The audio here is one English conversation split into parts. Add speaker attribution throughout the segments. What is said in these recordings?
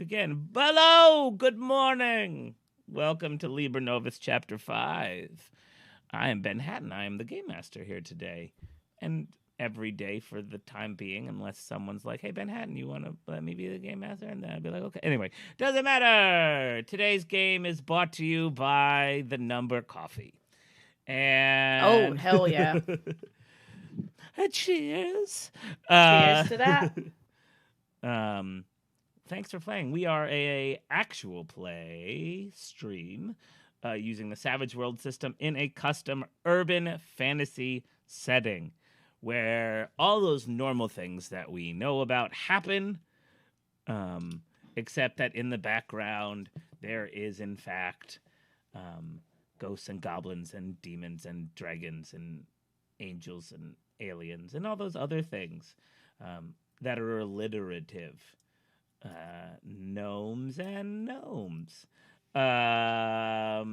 Speaker 1: Begin. Hello, good morning. Welcome to Liber Novus Chapter 5. I am Ben Hatton. I am the Game Master here today. And every day for the time being, unless someone's like, hey, Ben Hatton, you want to let me be the Game Master? And then I'd be like, okay. Anyway, doesn't matter. Today's game is brought to you by The Number Coffee.
Speaker 2: Oh,
Speaker 1: And...
Speaker 2: hell yeah.
Speaker 1: Cheers.
Speaker 2: Cheers to that.
Speaker 1: Thanks for playing. We are a actual play stream using the Savage World system in a custom urban fantasy setting where all those normal things that we know about happen, except that in the background there is, in fact, ghosts and goblins and demons and dragons and angels and aliens and all those other things that are alliterative. Gnomes and gnomes. Our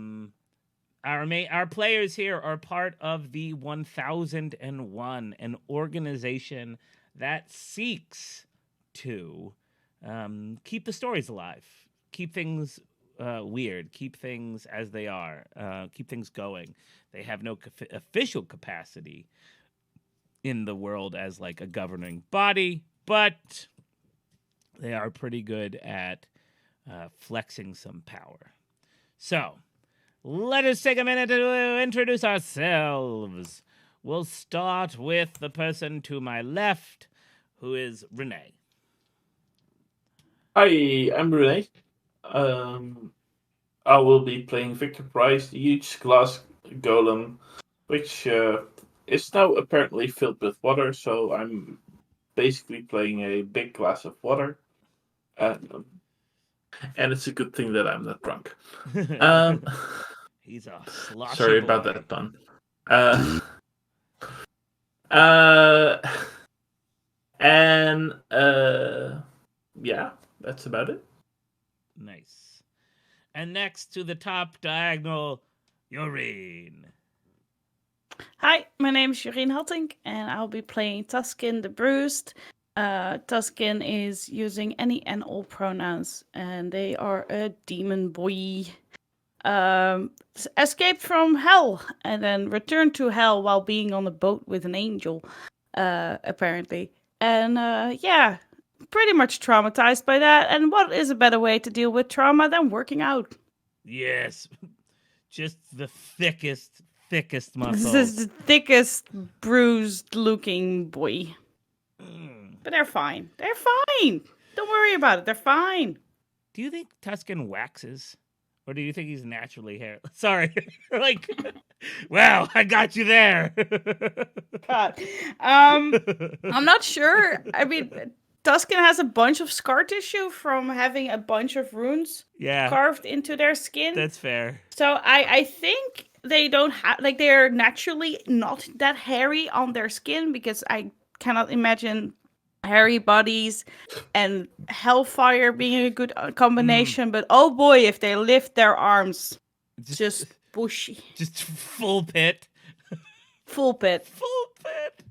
Speaker 1: players here are part of the 1001, an organization that seeks to keep the stories alive, keep things weird, keep things as they are, keep things going. They have no official capacity in the world as like a governing body, but they are pretty good at flexing some power. So, let us take a minute to introduce ourselves. We'll start with the person to my left, who is Renee.
Speaker 3: Hi, I'm Renee. I will be playing Victor Price, the huge glass golem, which is now apparently filled with water, so I'm basically playing a big glass of water. And it's a good thing that I'm not drunk.
Speaker 1: He's a sloshy
Speaker 3: Sorry
Speaker 1: boy.
Speaker 3: about that pun. Yeah, that's about it.
Speaker 1: Nice. And next to the top diagonal, Yoreen.
Speaker 2: Hi, my name is Jorien Hattink, and I'll be playing Tuskin the Bruised. Tuskin is using any and all pronouns, and they are a demon boy. Escaped from hell, and then returned to hell while being on a boat with an angel, apparently. And yeah, pretty much traumatized by that. And what is a better way to deal with trauma than working out?
Speaker 1: Yes. Just the thickest muscles.
Speaker 2: This is the thickest, bruised-looking boy. But they're fine. They're fine. Don't worry about it. They're fine.
Speaker 1: Do you think Tuscan waxes? Or do you think he's naturally hair? Sorry. Like, wow, I got you there.
Speaker 2: God. I'm not sure. I mean, Tuscan has a bunch of scar tissue from having a bunch of runes carved into their skin.
Speaker 1: That's fair.
Speaker 2: So I think they don't have, like, they're naturally not that hairy on their skin, because I cannot imagine hairy bodies and hellfire being a good combination. But oh boy, if they lift their arms, just bushy.
Speaker 1: Just full pit.
Speaker 2: Full pit.
Speaker 1: Full pit.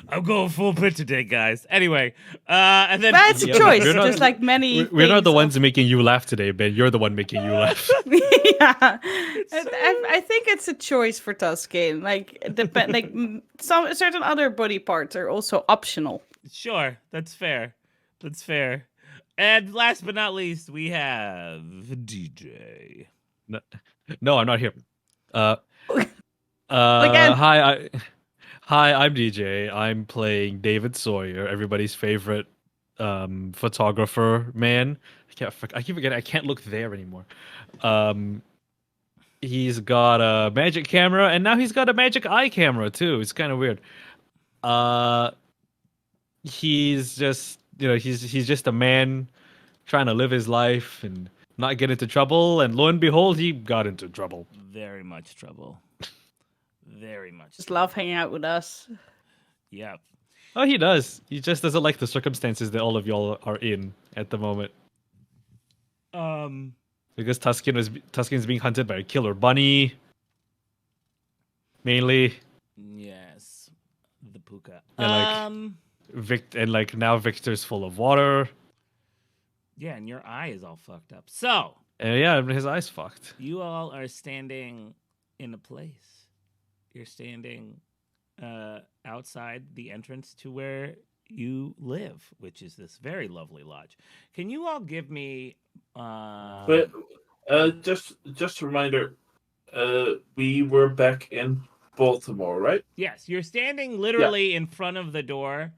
Speaker 1: I'm going full pit today, guys. Anyway, and then
Speaker 2: that's a choice. Just like many.
Speaker 4: We're not the ones making you laugh today, Ben. You're the one making you laugh.
Speaker 2: Yeah, I think it's a choice for Tuscan. Like, some certain other body parts are also optional.
Speaker 1: Sure, that's fair. That's fair. And last but not least, we have DJ.
Speaker 4: No, I'm not here.
Speaker 2: Again.
Speaker 4: Hi, I'm DJ. I'm playing David Sawyer, everybody's favorite photographer man. I keep forgetting I can't look there anymore. He's got a magic camera, and now he's got a magic eye camera too. It's kind of weird. He's just he's just a man trying to live his life and not get into trouble. And lo and behold, he got into trouble.
Speaker 1: Very much trouble. Very much.
Speaker 2: Just love hanging out with us.
Speaker 1: Yep.
Speaker 4: Oh, he does. He just doesn't like the circumstances that all of y'all are in at the moment. Because Tuskin's being hunted by a killer bunny. Mainly.
Speaker 1: Yes. The puka.
Speaker 4: And now Victor's full of water.
Speaker 1: Yeah, and your eye is all fucked up. So
Speaker 4: Yeah, his eyes fucked.
Speaker 1: you all are standing in a place. You're standing outside the entrance to where you live, which is this very lovely lodge. Can you all give me?
Speaker 3: But just a reminder, we were back in Baltimore, right?
Speaker 1: Yes, you're standing literally in front of the door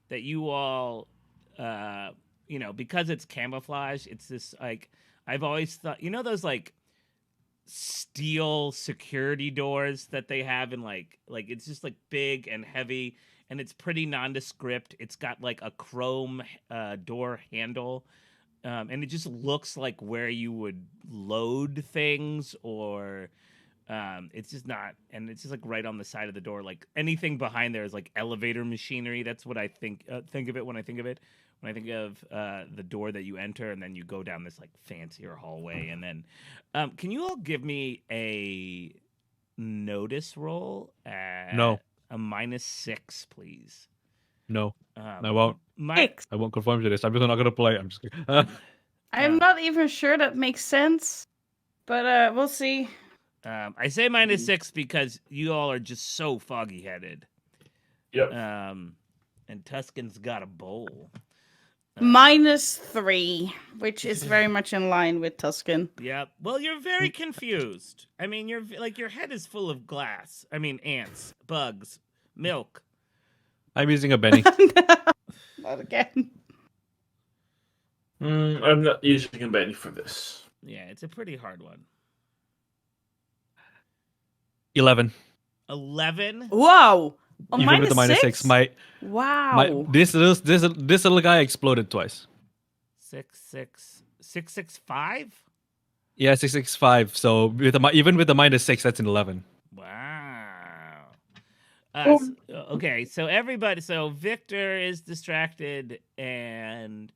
Speaker 1: that you all, because it's camouflage. It's this like I've always thought, those like steel security doors that they have in like it's just like big and heavy and it's pretty nondescript. It's got like a chrome door handle. And it just looks like where you would load things or it's just not, and it's just like right on the side of the door. Like anything behind there is like elevator machinery. That's what I think of it when I think of it. When I think of the door that you enter, and then you go down this like fancier hallway, and then can you all give me a notice roll at
Speaker 4: No.
Speaker 1: a -6, please?
Speaker 4: No, I won't.
Speaker 2: Six.
Speaker 4: I won't conform to this. I'm just not gonna play. I'm just kidding.
Speaker 2: I'm not even sure that makes sense, but we'll see.
Speaker 1: I say -6 because you all are just so foggy headed.
Speaker 3: Yep.
Speaker 1: And Tuskin's got a bowl.
Speaker 2: -3, which is very much in line with Tuskin.
Speaker 1: Yep. Well, you're very confused. I mean, you're like your head is full of glass. I mean, ants, bugs, milk.
Speaker 4: I'm using a Benny.
Speaker 2: Not again.
Speaker 3: I'm not using a Benny for this.
Speaker 1: Yeah, it's a pretty hard one.
Speaker 4: 11.
Speaker 1: 11.
Speaker 2: Whoa! A
Speaker 4: Even with the
Speaker 2: -6?
Speaker 4: -6,
Speaker 2: Wow.
Speaker 4: this little guy exploded twice.
Speaker 1: 665.
Speaker 4: Yeah, 665. So even with the -6, that's an 11.
Speaker 1: Wow. Okay, so everybody, so Victor is distracted and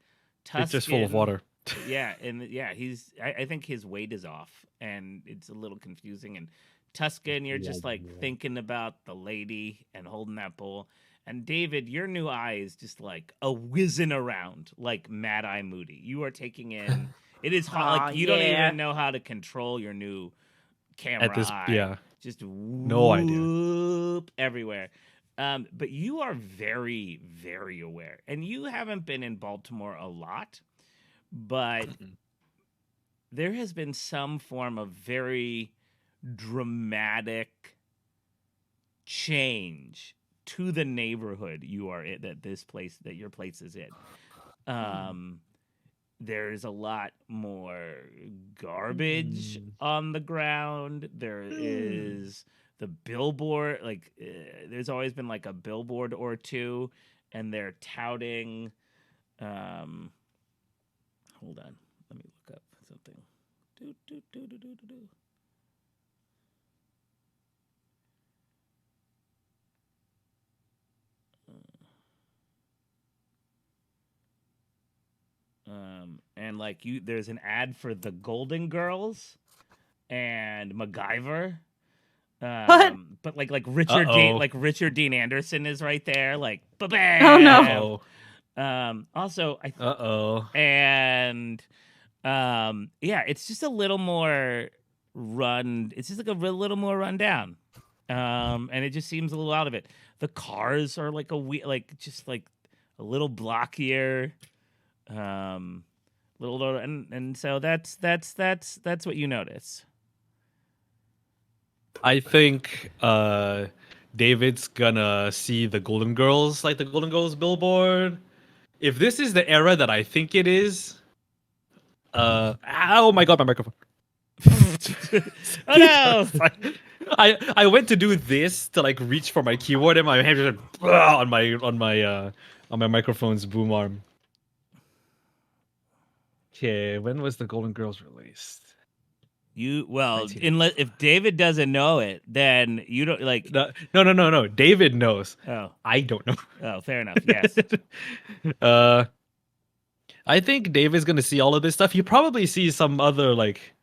Speaker 1: Tuskin,
Speaker 4: It's just full of water.
Speaker 1: Yeah, and he's. I think his weight is off, and it's a little confusing. And Tuskin, you're just like thinking about the lady and holding that bowl. And David, your new eye is just like a whizzing around, like Mad Eye Moody. You are taking in. It is hard. Like you don't even know how to control your new camera
Speaker 4: At this,
Speaker 1: eye.
Speaker 4: yeah.
Speaker 1: Just
Speaker 4: No idea.
Speaker 1: whoop everywhere. But you are very, very aware. And you haven't been in Baltimore a lot, but there has been some form of very dramatic change to the neighborhood you are in, that your place is in. There's a lot more garbage on the ground. There is the billboard, like there's always been like a billboard or two, and they're touting. Hold on, let me look up something. And like there's an ad for the Golden Girls and MacGyver.
Speaker 2: What?
Speaker 1: But like Richard Richard Dean Anderson is right there, like ba-bam!
Speaker 2: Oh no.
Speaker 1: Also, yeah, it's just a little more it's just like a little more run down. And it just seems a little out of it. The cars are like just like a little blockier. Little and so that's what you notice.
Speaker 4: I think David's gonna see the Golden Girls, like the Golden Girls billboard. If this is the era that I think it is, oh my god, my microphone.
Speaker 1: Oh no!
Speaker 4: I went to do this to like reach for my keyboard, and my hand just went on my microphone's boom arm. Okay, when was the Golden Girls released?
Speaker 1: If David doesn't know it, then you don't like.
Speaker 4: No. David knows.
Speaker 1: Oh,
Speaker 4: I don't know.
Speaker 1: Oh, fair enough. Yes.
Speaker 4: I think David's gonna see all of this stuff. He probably sees some other like,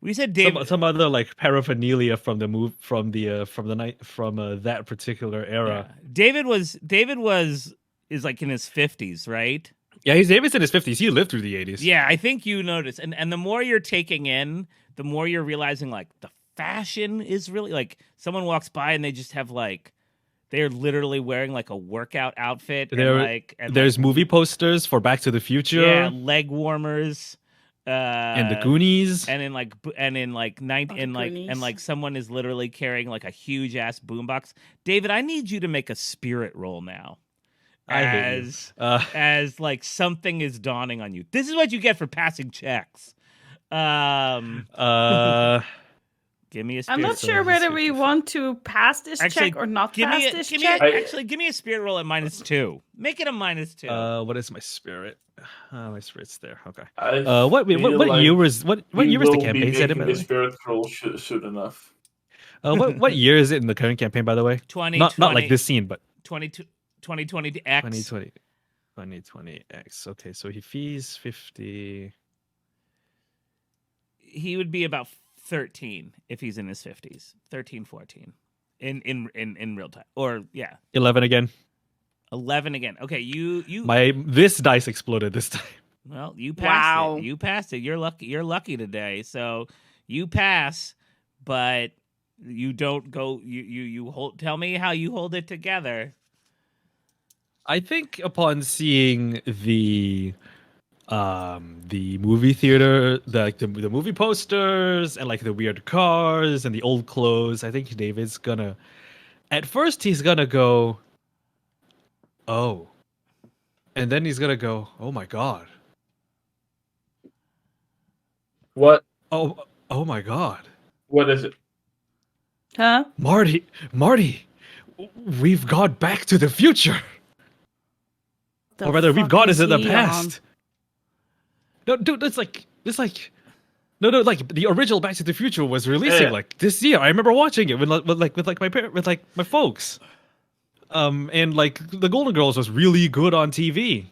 Speaker 1: we said David.
Speaker 4: Some other like paraphernalia from the that particular era.
Speaker 1: Yeah. David was is like in his 50s, right?
Speaker 4: Yeah, David's in his 50s. He lived through the 80s.
Speaker 1: Yeah, I think you notice. And the more you're taking in, the more you're realizing like the fashion is really like someone walks by and they just have like they're literally wearing like a workout outfit
Speaker 4: There's movie posters for Back to the Future.
Speaker 1: Yeah, leg warmers.
Speaker 4: And the Goonies.
Speaker 1: And in like someone is literally carrying like a huge ass boombox. David, I need you to make a spirit roll now. As like something is dawning on you. This is what you get for passing checks. Give me a spirit.
Speaker 2: I'm not sure whether we want to pass this check or not pass this check.
Speaker 1: Give me a spirit roll at -2. Make it a -2.
Speaker 4: What is my spirit? My spirit's there. Okay.
Speaker 3: What
Speaker 4: year was the campaign set in?
Speaker 3: The spirit roll soon enough.
Speaker 4: What year is it in the current campaign, by the way?
Speaker 1: 2020.
Speaker 4: Not like this scene, but
Speaker 1: 2020 X.
Speaker 4: 2020 X. Okay, so he fees 50.
Speaker 1: He would be about 13 if he's in his 50s. 13, 14 in real time. Or yeah.
Speaker 4: 11 again.
Speaker 1: 11 again. Okay, you
Speaker 4: this dice exploded this time.
Speaker 1: Well, you passed it. You passed it. You're lucky today. So you pass, but you don't go you hold. Tell me how you hold it together.
Speaker 4: I think upon seeing the movie theater, the movie posters and like the weird cars and the old clothes, I think David's gonna at first he's gonna go, oh, and then he's gonna go, oh my god.
Speaker 3: What?
Speaker 4: Oh my god.
Speaker 3: What is it?
Speaker 2: Huh?
Speaker 4: Marty, we've got Back to the Future. Or rather, we've got us in the past. No, dude, it's like no, like the original Back to the Future was releasing like this year. I remember watching it with my folks. And like the Golden Girls was really good on TV.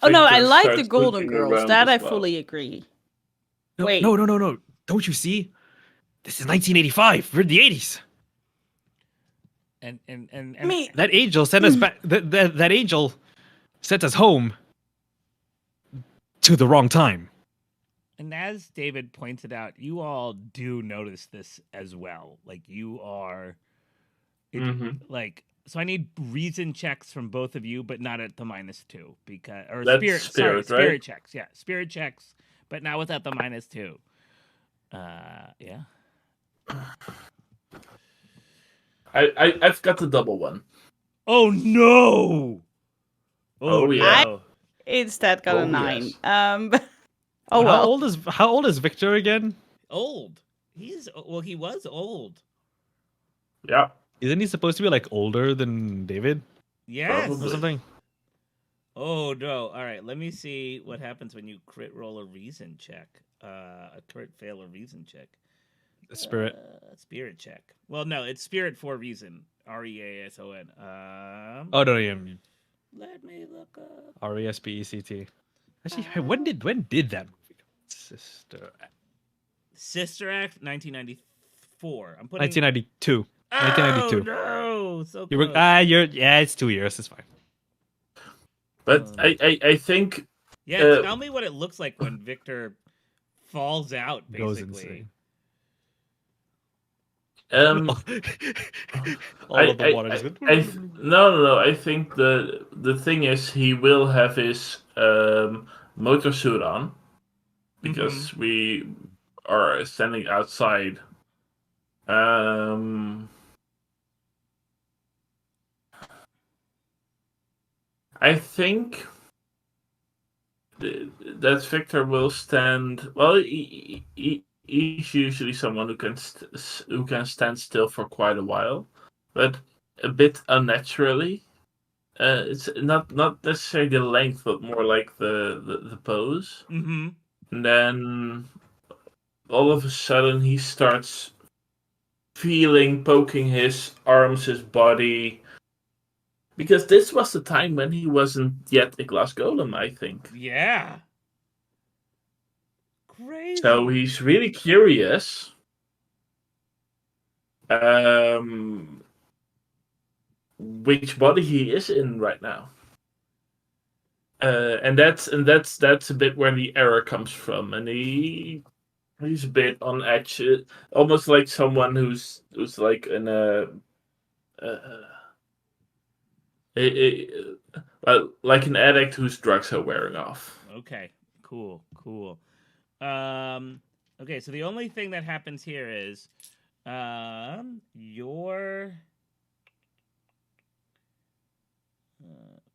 Speaker 2: Oh no, I like the Golden Girls. That I fully agree.
Speaker 4: No,
Speaker 2: Wait.
Speaker 4: No. Don't you see? This is 1985. We're in the 80s.
Speaker 1: And
Speaker 4: that angel sent us back. That angel sent us home to the wrong time.
Speaker 1: And as David pointed out, you all do notice this as well. Like you are, like. So I need reason checks from both of you, but not at the -2 because spirit checks. Yeah, spirit checks, but not without the -2. Yeah.
Speaker 3: I've got the double one.
Speaker 1: Oh no!
Speaker 3: Oh yeah.
Speaker 2: I instead got a 9.
Speaker 3: Yes.
Speaker 2: Oh well.
Speaker 4: How old is Victor again?
Speaker 1: Old. He was old.
Speaker 3: Yeah.
Speaker 4: Isn't he supposed to be like older than David?
Speaker 1: Yes.
Speaker 3: Probably.
Speaker 4: Or something?
Speaker 1: Oh no! All right, let me see what happens when you crit roll a reason check. A crit fail a reason check.
Speaker 4: A spirit.
Speaker 1: Spirit check. Well, no, it's spirit for reason. REASON.
Speaker 4: Oh no, yeah.
Speaker 1: Let me look up.
Speaker 4: RESPECT. Actually, when did that movie come?
Speaker 1: Sister Act 1994. I'm putting
Speaker 4: 1992.
Speaker 1: Oh,
Speaker 4: 1992.
Speaker 1: No, so
Speaker 4: You
Speaker 1: close.
Speaker 4: it's 2 years. It's fine.
Speaker 3: But I think
Speaker 1: Yeah, tell me what it looks like when Victor falls out,
Speaker 4: Goes
Speaker 1: basically.
Speaker 4: insane. All of the water just
Speaker 3: No. I think the thing is he will have his motor suit on because we are standing outside. I think that Victor will stand. Well, he's usually someone who can stand still for quite a while, but a bit unnaturally. It's not necessarily the length, but more like the pose.
Speaker 1: Mm-hmm.
Speaker 3: And then all of a sudden he starts poking his arms, his body. Because this was the time when he wasn't yet a glass golem, I think.
Speaker 1: Yeah. Crazy.
Speaker 3: So he's really curious. Which body he is in right now. And that's a bit where the error comes from, and he's a bit on edge, almost like someone who's like in like an addict whose drugs are wearing off.
Speaker 1: Okay, cool. Okay, so the only thing that happens here is your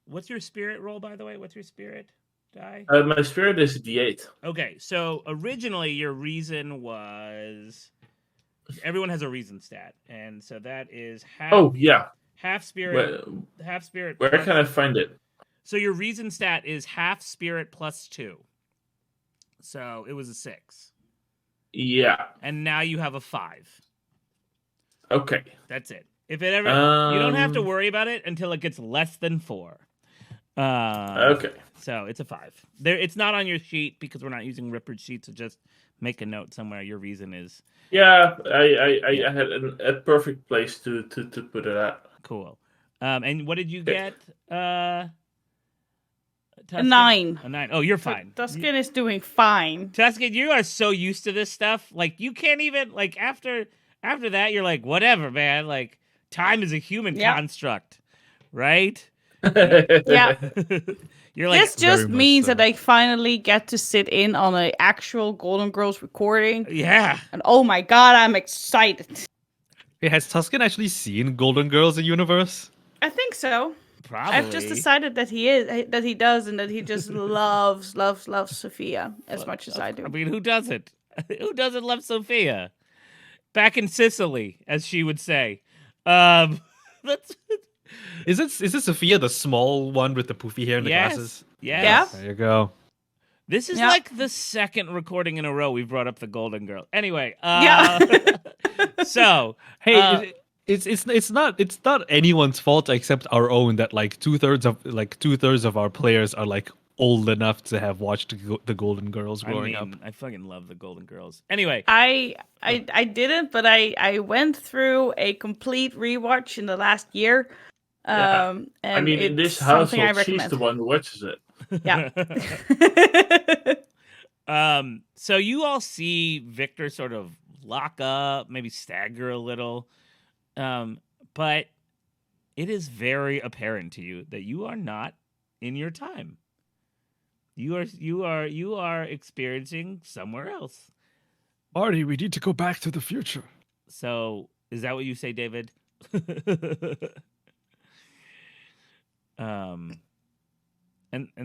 Speaker 1: what's your spirit roll, by the way? What's your spirit die?
Speaker 3: My spirit is D8.
Speaker 1: Okay, so originally your reason was everyone has a reason stat, and so that is half.
Speaker 3: Oh yeah.
Speaker 1: Half spirit. Half spirit.
Speaker 3: Where can I find it?
Speaker 1: So your reason stat is half spirit plus 2. So it was a 6.
Speaker 3: Yeah.
Speaker 1: And now you have a 5.
Speaker 3: Okay.
Speaker 1: That's it. If it ever, you don't have to worry about it until it gets less than 4.
Speaker 3: Okay.
Speaker 1: So it's a 5. There, it's not on your sheet because we're not using Ripper's sheet. So just make a note somewhere. Your reason is.
Speaker 3: Yeah, I had a perfect place to put it at.
Speaker 1: Cool. And what did you get?
Speaker 2: A
Speaker 1: Tuskin?
Speaker 2: 9.
Speaker 1: A 9. Oh, you're fine.
Speaker 2: Tuskin is doing fine.
Speaker 1: Tuskin, you are so used to this stuff. Like you can't even like after that, you're like, whatever, man. Like time is a human construct, right?
Speaker 2: Yeah.
Speaker 1: You're like,
Speaker 2: this just means that I finally get to sit in on an actual Golden Girls recording.
Speaker 1: Yeah.
Speaker 2: And oh my god, I'm excited.
Speaker 4: Hey, has Tuskin actually seen Golden Girls in universe?
Speaker 2: I think so.
Speaker 1: Probably.
Speaker 2: I've just decided that he does, and that he just loves Sophia as much as I do.
Speaker 1: I mean, who doesn't? Who doesn't love Sophia? Back in Sicily, as she would say. That's.
Speaker 4: Is it Sophia, the small one with the poofy hair and the glasses?
Speaker 1: Yes.
Speaker 2: Yeah.
Speaker 4: There you go.
Speaker 1: This is like the second recording in a row we've brought up the Golden Girl. Anyway, so
Speaker 4: hey, it's not anyone's fault except our own that like two thirds of our players are like old enough to have watched the Golden Girls growing up.
Speaker 1: I fucking love the Golden Girls. Anyway,
Speaker 2: I didn't, but I went through a complete rewatch in the last year. And
Speaker 3: I mean, in this household, she's the one who watches it.
Speaker 2: Yeah.
Speaker 1: So you all see Victor sort of lock up, maybe stagger a little. But it is very apparent to you that you are not in your time. You are experiencing somewhere else.
Speaker 4: Artie, we need to go back to the future.
Speaker 1: So is that what you say, David? And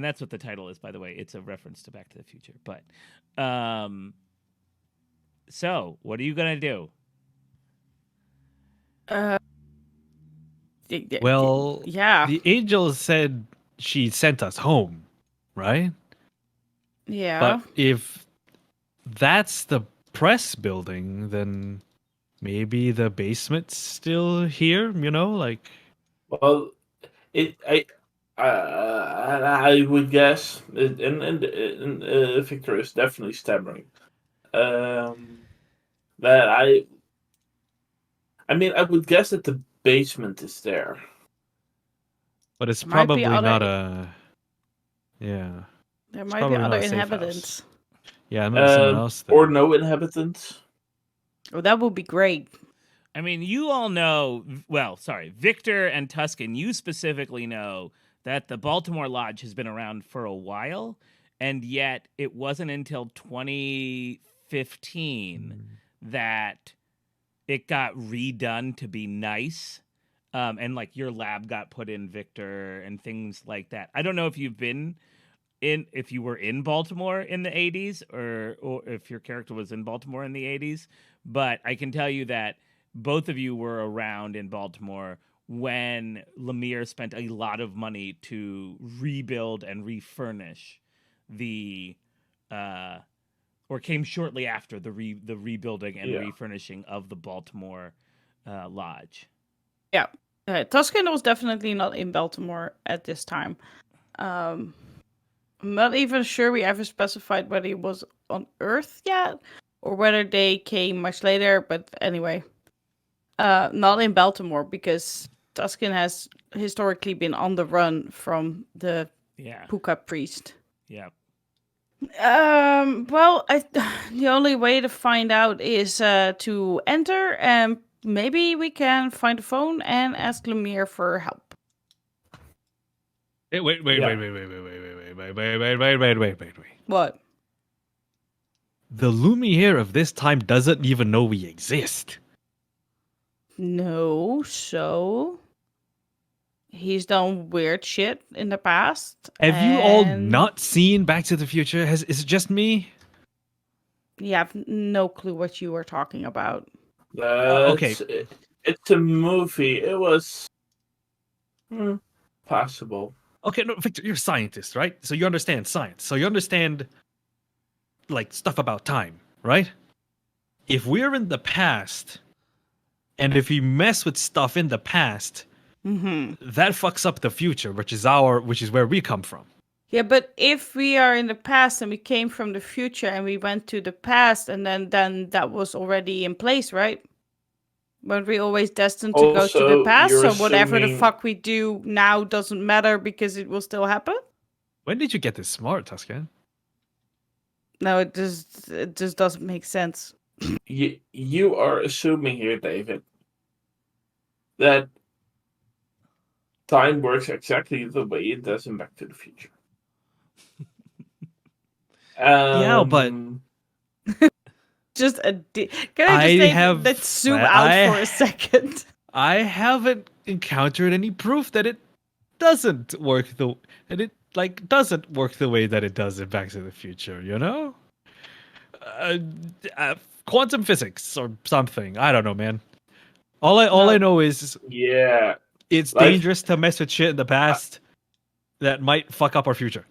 Speaker 1: that's what the title is, by the way. It's a reference to Back to the Future. But so what are you gonna do?
Speaker 4: Well,
Speaker 2: yeah.
Speaker 4: The angel said she sent us home, right?
Speaker 2: Yeah.
Speaker 4: But if that's the press building, then maybe the basement's still here, like.
Speaker 3: Well, I would guess, and Victor is definitely stammering. That I mean, I would guess that the basement is there,
Speaker 4: but it's probably not a. Yeah.
Speaker 2: There might be other inhabitants.
Speaker 4: Yeah, maybe someone else.
Speaker 3: Or no inhabitants.
Speaker 2: Oh, that would be great.
Speaker 1: I mean, you all know. Well, sorry, Victor and Tuskin. You specifically know that the Baltimore Lodge has been around for a while, and yet it wasn't until 2015 that it got redone to be nice. And like your lab got put in, Victor, and things like that. I don't know if you've been if you were in Baltimore in the 80s or if your character was in Baltimore in the 80s, but I can tell you that both of you were around in Baltimore when Lemire spent a lot of money to rebuild and refurnish the or came shortly after the rebuilding and refurnishing of the Baltimore Lodge.
Speaker 2: Yeah. Tuskin was definitely not in Baltimore at this time. I'm not even sure we ever specified whether he was on Earth yet or whether they came much later. But anyway, not in Baltimore because Tuskin has historically been on the run from the
Speaker 1: Yeah.
Speaker 2: Puka priest.
Speaker 1: Yeah.
Speaker 2: Well, the only way to find out is to enter, and maybe we can find a phone and ask Lumiere for help.
Speaker 4: Wait.
Speaker 2: What?
Speaker 4: The Lumiere of this time doesn't even know we exist.
Speaker 2: No, so he's done weird shit in the past.
Speaker 4: Have you all
Speaker 2: and
Speaker 4: not seen Back to the Future? Is it just me?
Speaker 2: You have no clue what you were talking about.
Speaker 4: Okay.
Speaker 3: It's a movie. It was possible.
Speaker 4: Okay, no, Victor, you're a scientist, right? So you understand science. So you understand, like, stuff about time, right? If we're in the past, and if we mess with stuff in the past, that fucks up the future, which is where we come from.
Speaker 2: Yeah, but if we are in the past and we came from the future and we went to the past, and then that was already in place, right? Weren't we always destined to go to the
Speaker 3: Also,
Speaker 2: past?
Speaker 3: you're
Speaker 2: So whatever the
Speaker 3: assuming-
Speaker 2: fuck we do now doesn't matter because it will still happen?
Speaker 4: When did you get this smart, Tuscan?
Speaker 2: No, it just doesn't make sense.
Speaker 3: You are assuming here, David, that time works exactly the way it does in Back to the Future.
Speaker 4: Yeah, but
Speaker 2: Just can I just say,
Speaker 4: have
Speaker 2: let's zoom out for a second.
Speaker 4: I haven't encountered any proof that it doesn't work doesn't work the way that it does in Back to the Future, you know? Quantum physics or something. I don't know, man. All I know is
Speaker 3: yeah,
Speaker 4: it's
Speaker 3: like,
Speaker 4: dangerous to mess with shit in the past that might fuck up our future.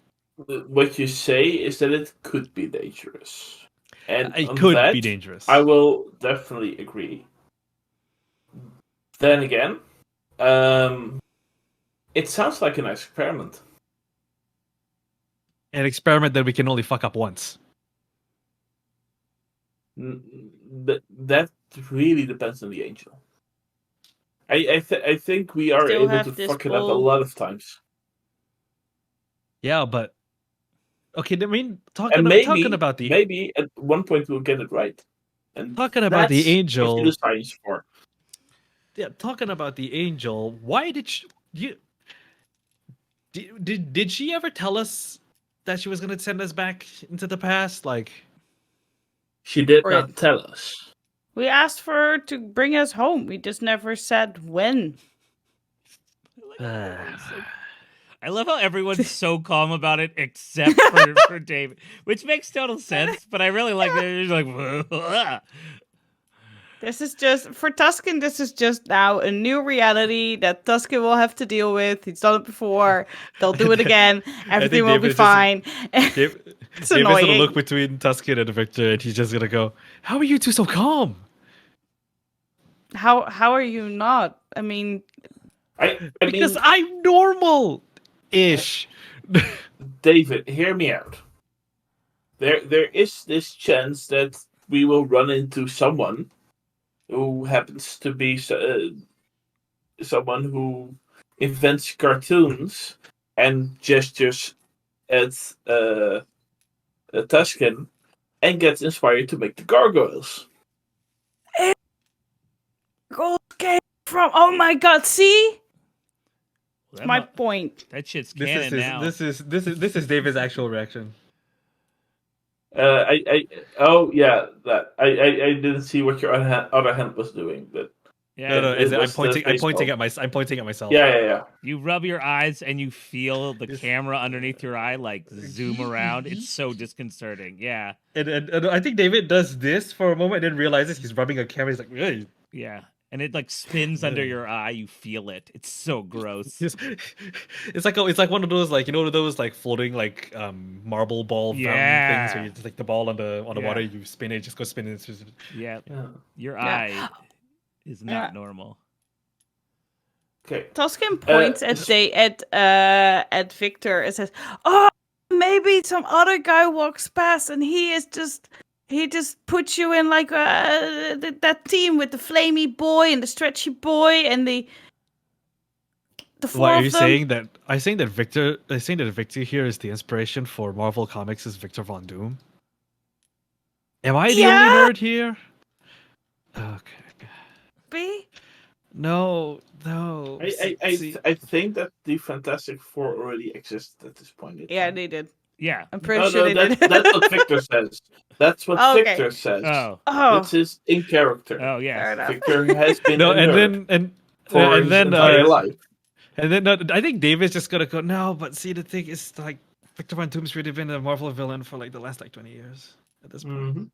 Speaker 3: what you say is that it could be dangerous. And
Speaker 4: It
Speaker 3: on
Speaker 4: could
Speaker 3: that,
Speaker 4: be dangerous.
Speaker 3: I will definitely agree. Then again, it sounds like a nice experiment.
Speaker 4: An experiment that we can only fuck up once.
Speaker 3: That really depends on the angel. I think we are
Speaker 2: Still
Speaker 3: able
Speaker 2: have
Speaker 3: to
Speaker 2: this
Speaker 3: fuck it up a
Speaker 2: bull.
Speaker 3: lot of times.
Speaker 4: Yeah, but okay. I mean,
Speaker 3: And
Speaker 4: talking about the
Speaker 3: maybe at one point we'll get it right. And
Speaker 4: talking about the
Speaker 3: that's what
Speaker 4: angel.
Speaker 3: you do science for.
Speaker 4: Yeah, talking about the angel. Why did did she ever tell us that she was going to send us back into the past? Like,
Speaker 3: She did
Speaker 2: Or
Speaker 3: not tell us.
Speaker 2: We asked for her to bring us home. We just never said when.
Speaker 1: I love how everyone's so calm about it except for David, which makes total sense. But I really like it. He's like,
Speaker 2: This is just, for Tuskin, this is just now a new reality that Tuskin will have to deal with. He's done it before. They'll do it again. Everything will be
Speaker 4: David's
Speaker 2: fine.
Speaker 4: David's
Speaker 2: It's
Speaker 4: gonna
Speaker 2: annoying.
Speaker 4: look between Tuscan and Victor, and he's just gonna go, "How are you two so calm?"
Speaker 2: How are you not? I mean,
Speaker 4: Because
Speaker 3: mean,
Speaker 4: I'm normal-ish.
Speaker 3: David, hear me out. There is this chance that we will run into someone who happens to be someone who invents cartoons and gestures at Tuscan and gets inspired to make the gargoyles.
Speaker 2: gold came from. Oh my god! See,
Speaker 1: That
Speaker 2: my
Speaker 1: mu-
Speaker 2: point.
Speaker 1: that shit's canon now.
Speaker 4: This is David's actual reaction.
Speaker 3: I didn't see what your other hand was doing, but
Speaker 1: Yeah.
Speaker 4: No,
Speaker 3: it
Speaker 4: I'm
Speaker 3: was
Speaker 4: pointing.
Speaker 3: the
Speaker 4: I'm pointing
Speaker 3: baseball.
Speaker 4: at myself.
Speaker 3: Yeah.
Speaker 1: You rub your eyes and you feel the
Speaker 4: Yes.
Speaker 1: camera underneath your eye like zoom around. It's so disconcerting. Yeah.
Speaker 4: And I think David does this for a moment and then realizes he's rubbing a camera. He's like, "Hey."
Speaker 1: Yeah. And it like spins under
Speaker 4: Yeah.
Speaker 1: your eye. You feel it. It's so gross.
Speaker 4: It's like one of those, like, you know, those like floating like marble ball fountain things where you just like the ball on the
Speaker 1: Yeah.
Speaker 4: water, you spin it, just go spin it.
Speaker 1: Yeah.
Speaker 3: Yeah.
Speaker 1: Your
Speaker 2: Yeah.
Speaker 1: eye is not normal.
Speaker 3: Okay.
Speaker 2: Tuskin points at Victor and says, "Oh, maybe some other guy walks past and he just puts you in like that team with the flamey boy and the stretchy boy and the The
Speaker 4: What
Speaker 2: four
Speaker 4: are
Speaker 2: of
Speaker 4: you
Speaker 2: them.
Speaker 4: saying that? I saying that Victor. I saying that Victor here is the inspiration for Marvel Comics' Victor Von Doom. Am I the only
Speaker 2: Yeah.
Speaker 4: nerd here? Okay.
Speaker 2: B.
Speaker 4: No. See,
Speaker 3: I think that the Fantastic Four already existed at this point in
Speaker 2: Yeah,
Speaker 3: time.
Speaker 2: they did.
Speaker 1: Yeah.
Speaker 2: I'm pretty
Speaker 3: No,
Speaker 2: sure they did.
Speaker 3: that's what Victor says. That's what
Speaker 2: Okay.
Speaker 3: Victor says.
Speaker 1: Oh.
Speaker 3: This is in character.
Speaker 1: Oh, yes.
Speaker 2: Fair enough.
Speaker 3: Victor has been
Speaker 4: no,
Speaker 3: a
Speaker 4: and
Speaker 3: nerd
Speaker 4: then
Speaker 3: for
Speaker 4: and
Speaker 3: his
Speaker 4: then
Speaker 3: entire life.
Speaker 4: And then I think David's just gonna go. No, but see, the thing is, like, Victor Von Doom's really been a Marvel villain for like the last 20 years at this point,
Speaker 3: Mhm.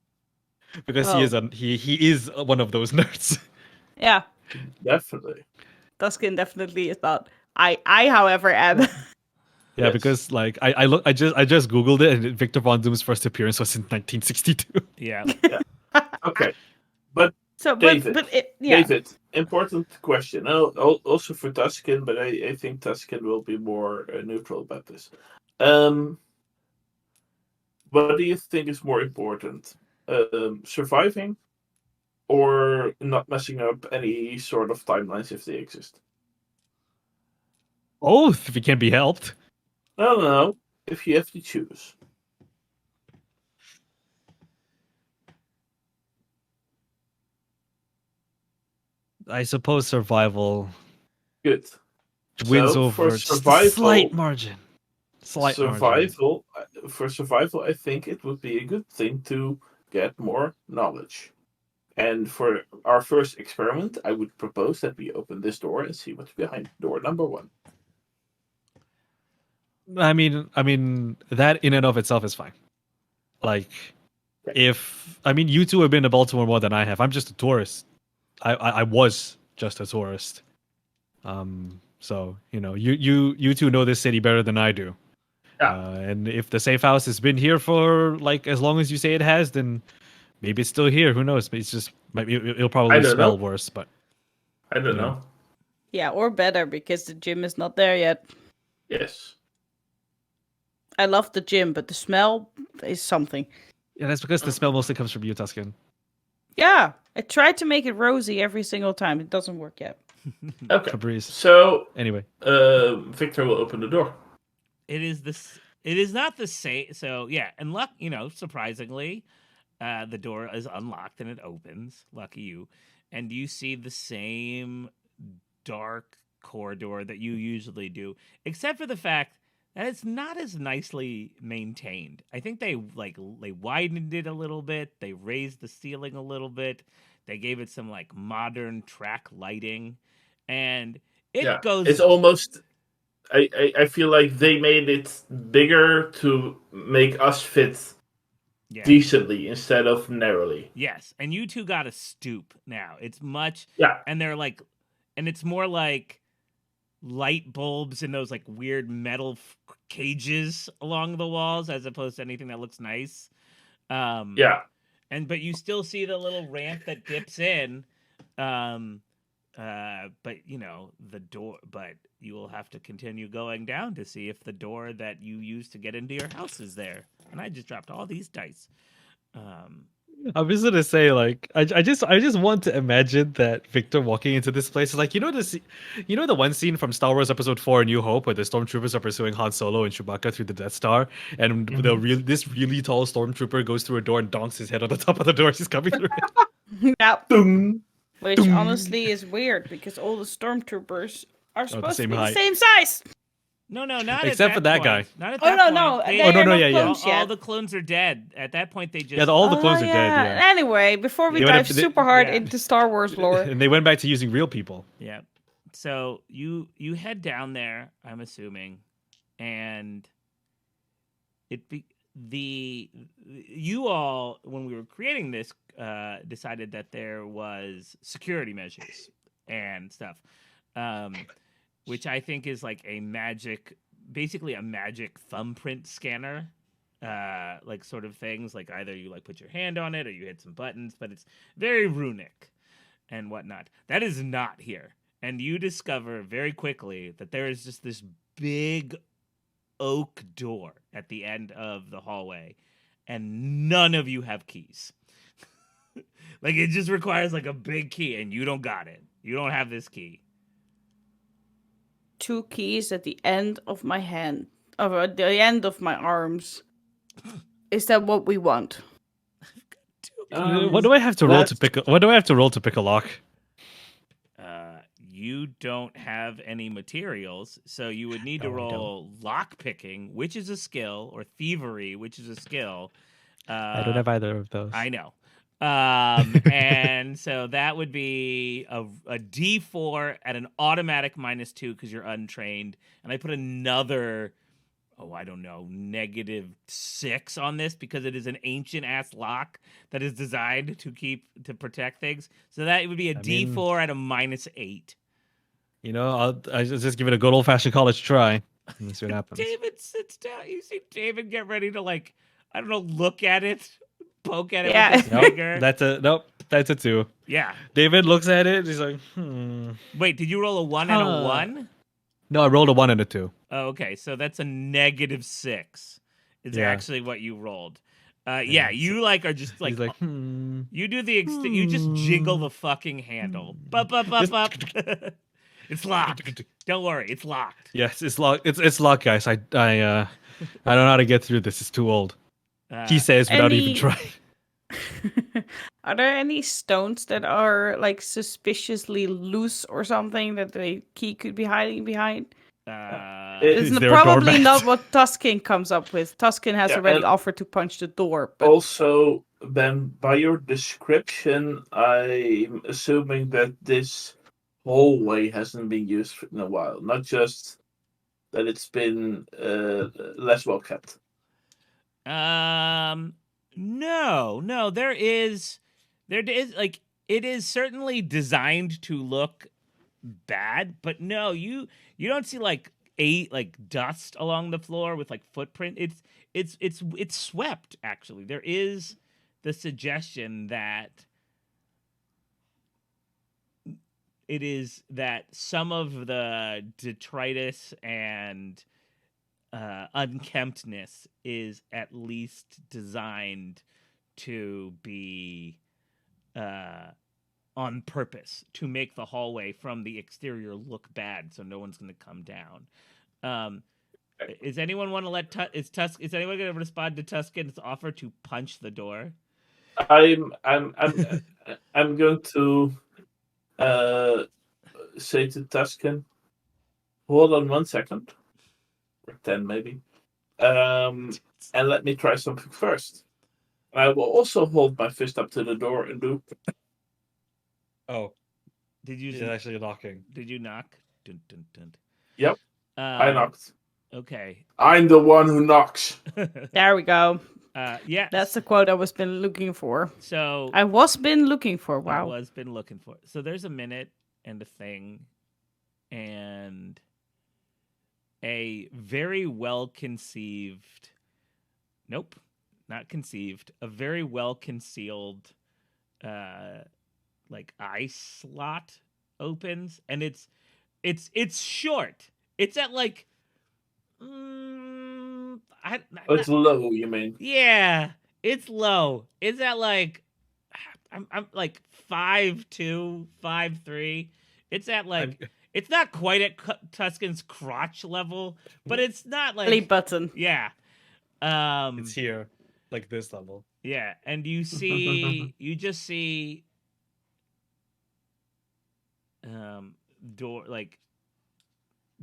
Speaker 4: because
Speaker 2: Oh.
Speaker 4: he is one of those nerds.
Speaker 2: Yeah,
Speaker 3: Definitely.
Speaker 2: Tuskin definitely is not. I, however, am.
Speaker 4: Yeah,
Speaker 3: Yes.
Speaker 4: because like I just googled it, and Victor Von Doom's first appearance was in 1962.
Speaker 1: Yeah.
Speaker 3: Okay. But
Speaker 2: So,
Speaker 3: David,
Speaker 2: but it, yeah.
Speaker 3: David, important question. Also for Tuskin, but I think Tuskin will be more neutral about this. What do you think is more important? Surviving or not messing up any sort of timelines if they exist?
Speaker 4: Both, if it can be helped.
Speaker 3: No. If you have to choose.
Speaker 4: I suppose survival
Speaker 3: Good.
Speaker 4: wins
Speaker 3: So,
Speaker 4: over
Speaker 3: for
Speaker 4: just a
Speaker 3: survival,
Speaker 4: slight margin. Slight margin.
Speaker 3: survival, for survival, I think it would be a good thing to get more knowledge. And for our first experiment, I would propose that we open this door and see what's behind door number 1.
Speaker 4: I mean that in and of itself is fine. Like, if you two have been to Baltimore more than I have. I'm just a tourist. I was just a tourist. So you two know this city better than I do.
Speaker 3: Yeah.
Speaker 4: And if the safe house has been here for like as long as you say it has, then maybe it's still here. Who knows? It's just it'll probably smell worse. But
Speaker 3: I don't know.
Speaker 2: Yeah, or better because the gym is not there yet.
Speaker 3: Yes.
Speaker 2: I love the gym, but the smell is something.
Speaker 4: yeah, that's because the smell mostly comes from you, Tuscan.
Speaker 2: Yeah, I tried to make it rosy every single time. It doesn't work yet.
Speaker 3: Okay.
Speaker 4: Febreze.
Speaker 3: So
Speaker 4: Anyway,
Speaker 3: Victor will open the door.
Speaker 1: It is this. It is not the same. So yeah, and surprisingly, the door is unlocked and it opens. Lucky you, and you see the same dark corridor that you usually do, except for the fact that it's not as nicely maintained. I think they widened it a little bit. They raised the ceiling a little bit. They gave it some like modern track lighting, and it goes.
Speaker 3: It's almost. I feel like they made it bigger to make us fit decently instead of narrowly.
Speaker 1: Yes, and you two got a stoop now. It's much.
Speaker 3: Yeah,
Speaker 1: and they're like, and it's more like light bulbs in those like weird metal cages along the walls as opposed to anything that looks nice.
Speaker 3: Yeah.
Speaker 1: But you still see the little ramp that dips in. But the door, but you will have to continue going down to see if the door that you used to get into your house is there. And I just dropped all these dice.
Speaker 4: I'm just gonna say, like, I just want to imagine that Victor walking into this place, like, the one scene from Star Wars Episode 4: A New Hope where the stormtroopers are pursuing Han Solo and Chewbacca through the Death Star, and this really tall stormtrooper goes through a door and donks his head on the top of the door as he's coming through it.
Speaker 2: Yeah.
Speaker 3: Dum.
Speaker 2: Which honestly is weird because all the stormtroopers are supposed to be
Speaker 4: height.
Speaker 2: the same size.
Speaker 1: No, not
Speaker 4: except for that
Speaker 1: point.
Speaker 4: guy.
Speaker 1: Not at
Speaker 2: Oh
Speaker 1: that
Speaker 2: no,
Speaker 1: point.
Speaker 2: yeah.
Speaker 1: All the clones are dead. At that point, they just
Speaker 4: All the clones are dead. Yeah.
Speaker 2: Anyway, before we dive super hard into Star Wars lore,
Speaker 4: and they went back to using real people.
Speaker 1: Yeah. So you head down there, I'm assuming, and you all, when we were creating this, decided that there was security measures and stuff, which I think is like basically a magic thumbprint scanner, like sort of things. Like either you like put your hand on it or you hit some buttons, but it's very runic and whatnot. That is not here. And you discover very quickly that there is just this big oak door at the end of the hallway, and none of you have keys. Like, it just requires like a big key, and you don't got it. You don't have this key.
Speaker 2: 2 keys at the end of my hand, at the end of my arms. Is that what we want?
Speaker 4: What do I have to roll to pick? What do I have to roll to pick a lock?
Speaker 1: You don't have any materials, so you would need to roll lock picking, which is a skill, or thievery, which is a skill.
Speaker 4: I don't have either of those.
Speaker 1: I know. And so that would be a D4 at an automatic -2 because you're untrained. And I put another, I don't know, -6 on this because it is an ancient ass lock that is designed to protect things. So that would be a D4 at a -8.
Speaker 4: You know, I'll just give it a good old fashioned college try and see what happens.
Speaker 1: David sits down. You see David get ready to, like, I don't know, look at it, poke at it
Speaker 2: Yeah.
Speaker 1: with his finger.
Speaker 4: That's a 2.
Speaker 1: Yeah.
Speaker 4: David looks at it. He's like,
Speaker 1: Wait, did you roll a 1 and a 1?
Speaker 4: No, I rolled a 1 and a 2.
Speaker 1: Oh, okay, so that's a -6. Is actually what you rolled. Yeah, you are just like,
Speaker 4: He's like,
Speaker 1: you do you just jiggle the fucking handle. Bup, bup, bup, bup. It's locked. Don't worry, it's locked.
Speaker 4: Yes, it's locked. It's locked, guys. I don't know how to get through this. It's too old. He says without even trying.
Speaker 2: Are there any stones that are like suspiciously loose or something that the key could be hiding behind?
Speaker 1: Is
Speaker 2: It's
Speaker 4: there a
Speaker 2: probably
Speaker 4: doormat?
Speaker 2: not what Tuskin comes up with. Tuskin has already
Speaker 3: and
Speaker 2: offered to punch the door. But
Speaker 3: Also, Ben, by your description, I'm assuming that this hallway hasn't been used in a while. Not just that it's been less well kept.
Speaker 1: No, there is like, it is certainly designed to look bad, but no, you don't see like dust along the floor with like footprint. It's swept, actually. There is the suggestion that it is that some of the detritus and unkemptness is at least designed to be on purpose to make the hallway from the exterior look bad, so no one's going to come down. Is anyone want to let is anyone going to respond to Tuskin's offer to punch the door?
Speaker 3: I'm going to say to Tuskin, hold on 1 second, or 10 maybe, and let me try something first. I will also hold my fist up to the door and do.
Speaker 4: Oh,
Speaker 1: Did you?
Speaker 4: he's actually knocking.
Speaker 1: Did you knock? Dun, dun, dun.
Speaker 3: Yep, I knocked.
Speaker 1: Okay.
Speaker 3: I'm the one who knocks.
Speaker 2: there we go.
Speaker 1: Yeah.
Speaker 2: That's the quote I was been looking for.
Speaker 1: So
Speaker 2: I was been looking for. Wow.
Speaker 1: I was been looking for. So there's a minute and a thing, and a very well conceived. Nope, not conceived. A very well concealed, like eye slot opens, and it's short. It's at like.
Speaker 3: It's low, you mean?
Speaker 1: Yeah, it's low. It's at like, I'm like 5'2", 5'3". It's at like, it's not quite at Tuskin's crotch level, but it's not like
Speaker 2: belly button.
Speaker 1: Yeah,
Speaker 4: it's here, like this level.
Speaker 1: Yeah, and you just see,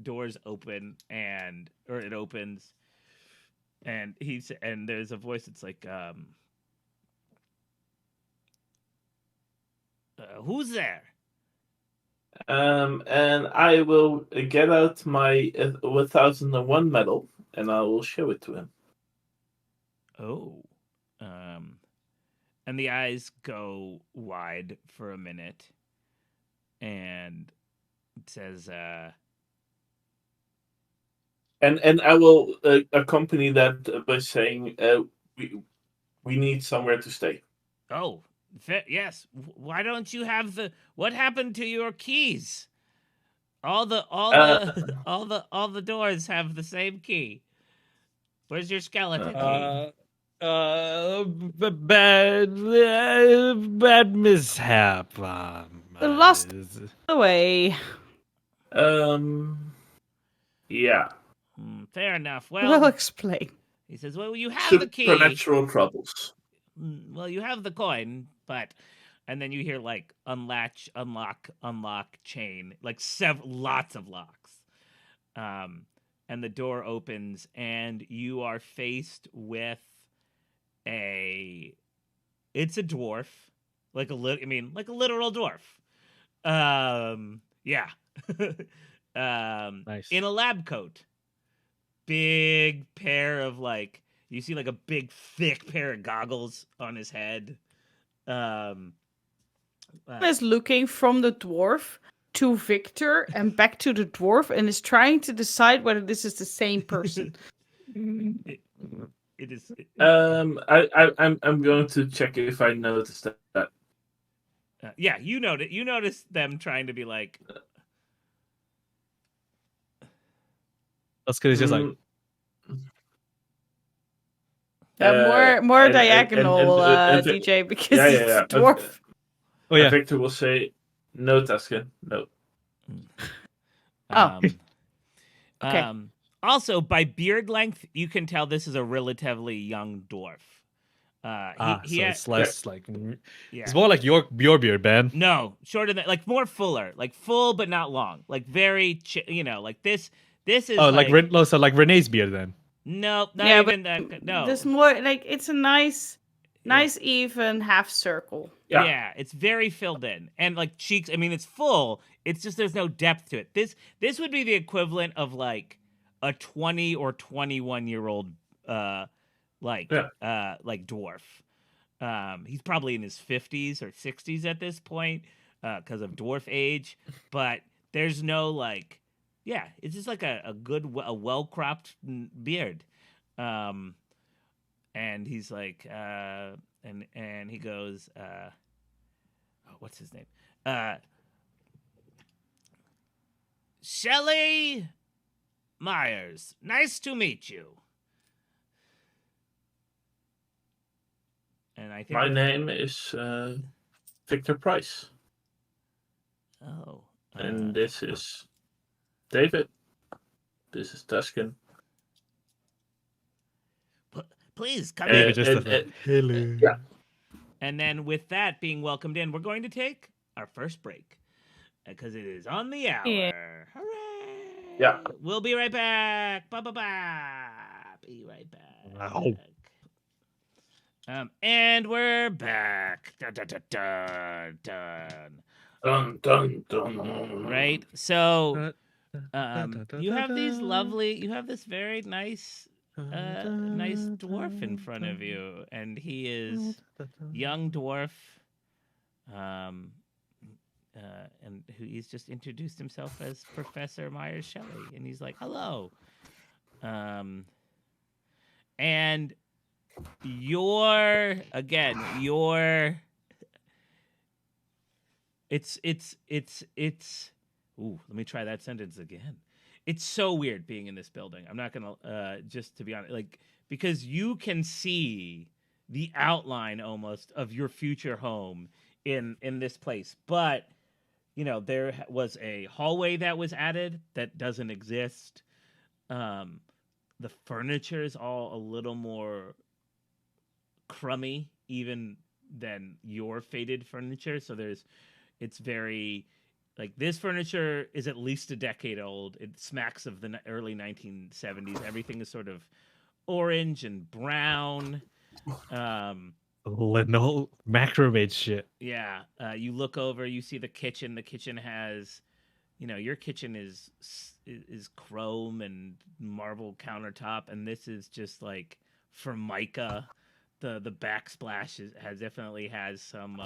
Speaker 1: doors open, or it opens. And there's a voice that's like, who's there?
Speaker 3: And I will get out my 1001 medal, and I will show it to him.
Speaker 1: Oh. And the eyes go wide for a minute, and it says,
Speaker 3: And I will accompany that by saying, we need somewhere to stay.
Speaker 1: Oh, yes. Why don't you have what happened to your keys? All the doors have the same key. Where's your skeleton key?
Speaker 4: Bad mishap.
Speaker 2: Lost away.
Speaker 3: Yeah.
Speaker 1: Fair enough.
Speaker 2: Well,
Speaker 1: Well,
Speaker 2: explain.
Speaker 1: he says, well, you have the key.
Speaker 3: Supernatural troubles.
Speaker 1: Well, you have the coin, but... And then you hear, like, unlatch, unlock, chain. Like, lots of locks. And the door opens, and you are faced with it's a dwarf. Like a literal dwarf. Yeah.
Speaker 4: Nice.
Speaker 1: In a lab coat. Big pair of, like, you see, like, a big, thick pair of goggles on his head.
Speaker 2: Is looking from the dwarf to Victor and back to the dwarf and is trying to decide whether this is the same person.
Speaker 1: It is.
Speaker 3: I'm going to check if I noticed that.
Speaker 1: Yeah, you noticed them trying to be like.
Speaker 4: Tuskin is just like.
Speaker 2: More diagonal, DJ, because it's dwarf.
Speaker 4: Oh yeah.
Speaker 3: Victor will say, "No, Tuskin, no."
Speaker 2: Okay.
Speaker 1: Also, by beard length, you can tell this is a relatively young dwarf.
Speaker 4: It's less like.
Speaker 1: Yeah.
Speaker 4: It's more like your beard, Ben.
Speaker 1: No, shorter than, like, more fuller, like full but not long, like very like this. This is
Speaker 4: like Renee's beard then.
Speaker 1: No, not even that. No,
Speaker 2: this more like it's a nice even half circle.
Speaker 1: Yeah, it's very filled in, and like cheeks. I mean, it's full. It's just there's no depth to it. This would be the equivalent of like a 20 or 21-year-old like dwarf. He's probably in his 50s or 60s at this point because of dwarf age, but there's no like, yeah, it's just like a well-cropped beard. And he's like, and he goes, what's his name? Shelley Myers. Nice to meet you. And I think
Speaker 3: my name is Victor Price.
Speaker 1: Oh.
Speaker 3: And this is David. This is Tuskin.
Speaker 1: Please come
Speaker 4: in.
Speaker 3: Hello. Yeah.
Speaker 1: And then with that being welcomed in, we're going to take our first break because it is on the hour.
Speaker 2: Yeah.
Speaker 1: Hooray!
Speaker 3: Yeah.
Speaker 1: We'll be right back. Bye. Be right back.
Speaker 4: Wow.
Speaker 1: And we're back. Dun.
Speaker 3: Dun.
Speaker 1: Right? So, you have this very nice dwarf in front of you, and he is young dwarf, and he's just introduced himself as Professor Myers Shelley, and he's like, hello. And it's ooh, let me try that sentence again. It's so weird being in this building. I'm not gonna just to be honest, like, because you can see the outline almost of your future home in this place, but you know there was a hallway that was added that doesn't exist. The furniture is all a little more crummy even than your faded furniture, so it's very, like, this furniture is at least a decade old. It smacks of the early 1970s. Everything is sort of orange and brown.
Speaker 4: Linol macrame shit.
Speaker 1: Yeah. You look over, you see the kitchen. The kitchen has, your kitchen is chrome and marble countertop, and this is just like Formica. The backsplash definitely has some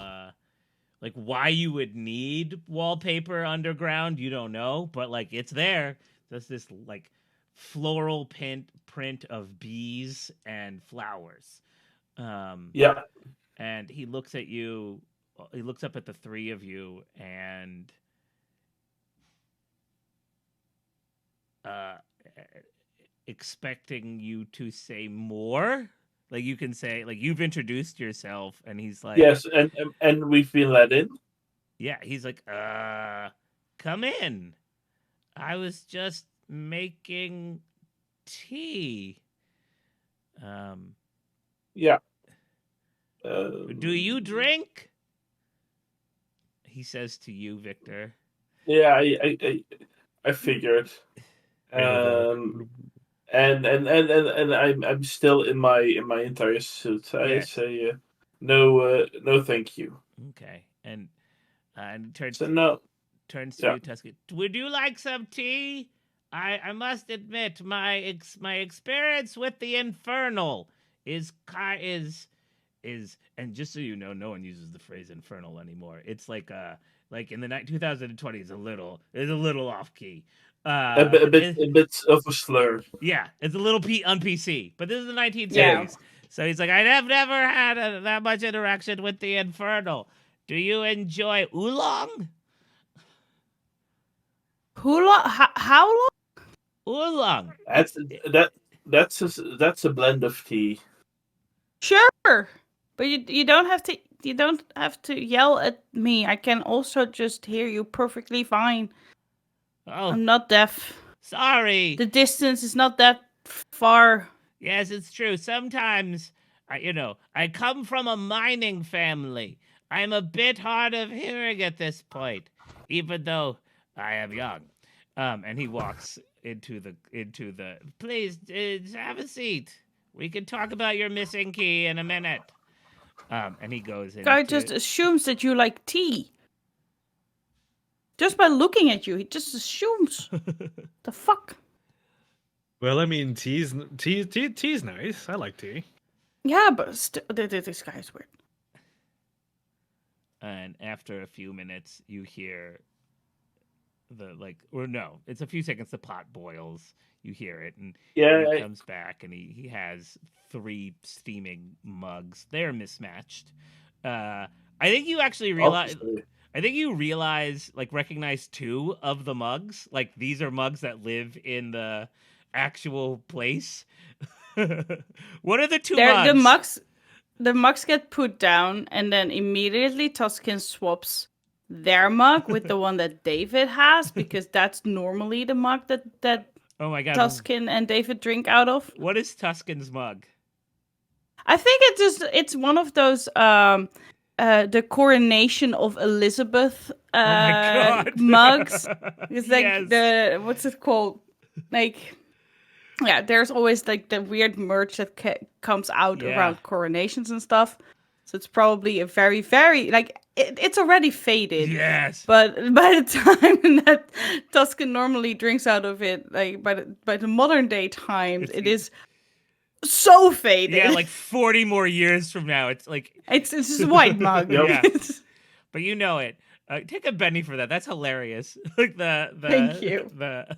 Speaker 1: like, why you would need wallpaper underground, you don't know, but like it's there. There's this like floral print of bees and flowers.
Speaker 3: Yeah.
Speaker 1: And he looks at you. He looks up at the three of you and expecting you to say more. Like, you can say, like, you've introduced yourself, and he's like,
Speaker 3: yes, and we've been let in.
Speaker 1: Yeah, he's like, come in. I was just making tea.
Speaker 3: Yeah.
Speaker 1: Do you drink? He says to you, Victor.
Speaker 3: Yeah, I figured. And I'm still in my entire suit. I
Speaker 1: Yes.
Speaker 3: say no, thank you.
Speaker 1: Okay, and turns
Speaker 3: So no.
Speaker 1: turns to
Speaker 3: Yeah.
Speaker 1: you, Tuscan. Would you like some tea? I must admit my experience with the infernal is and just so you know, no one uses the phrase infernal anymore. It's like in the 2020s is a little off key.
Speaker 3: A bit of a slur.
Speaker 1: Yeah, it's a little on PC, but this is the 1970s.
Speaker 2: Yeah.
Speaker 1: So he's like, I have never had that much interaction with the infernal. Do you enjoy oolong?
Speaker 2: How long?
Speaker 1: Oolong.
Speaker 3: That's a blend of tea.
Speaker 2: Sure, but you don't have to. You don't have to yell at me. I can also just hear you perfectly fine.
Speaker 1: Oh,
Speaker 2: I'm not deaf.
Speaker 1: sorry.
Speaker 2: The distance is not that far.
Speaker 1: Yes, it's true. Sometimes, I come from a mining family. I'm a bit hard of hearing at this point, even though I am young. And he walks into the. Please have a seat. We can talk about your missing key in a minute. And he goes into.
Speaker 2: Guy just assumes that you like tea. Just by looking at you, he just assumes. The fuck?
Speaker 4: Well, I mean, tea's nice. I like tea.
Speaker 2: Yeah, but this guy's weird.
Speaker 1: And after a few minutes, you hear it's a few seconds. The pot boils. You hear it, and he comes back, and he has 3 steaming mugs. They're mismatched. I think you actually realize. I think you recognize 2 of the mugs. Like, these are mugs that live in the actual place. What are the 2 mugs?
Speaker 2: The mugs get put down, and then immediately Tuskin swaps their mug with the one that David has, because that's normally the mug that
Speaker 1: oh my god,
Speaker 2: Tuskin and David drink out of.
Speaker 1: What is Tuskin's mug?
Speaker 2: I think it's one of those the coronation of Elizabeth
Speaker 1: Oh my god.
Speaker 2: mugs. It's like
Speaker 1: Yes.
Speaker 2: the what's it called? Like, yeah, there's always like the weird merch that comes out around coronations and stuff. So it's probably a very, very like it's already faded.
Speaker 1: Yes.
Speaker 2: But by the time that Tuscan normally drinks out of it, like by the modern day times, it is so faded.
Speaker 1: Yeah, like 40 more years from now, it's like
Speaker 2: it's just a white mug.
Speaker 1: Yeah. But you know it. Take a Benny for that. That's hilarious. Like the
Speaker 2: Thank you.
Speaker 1: The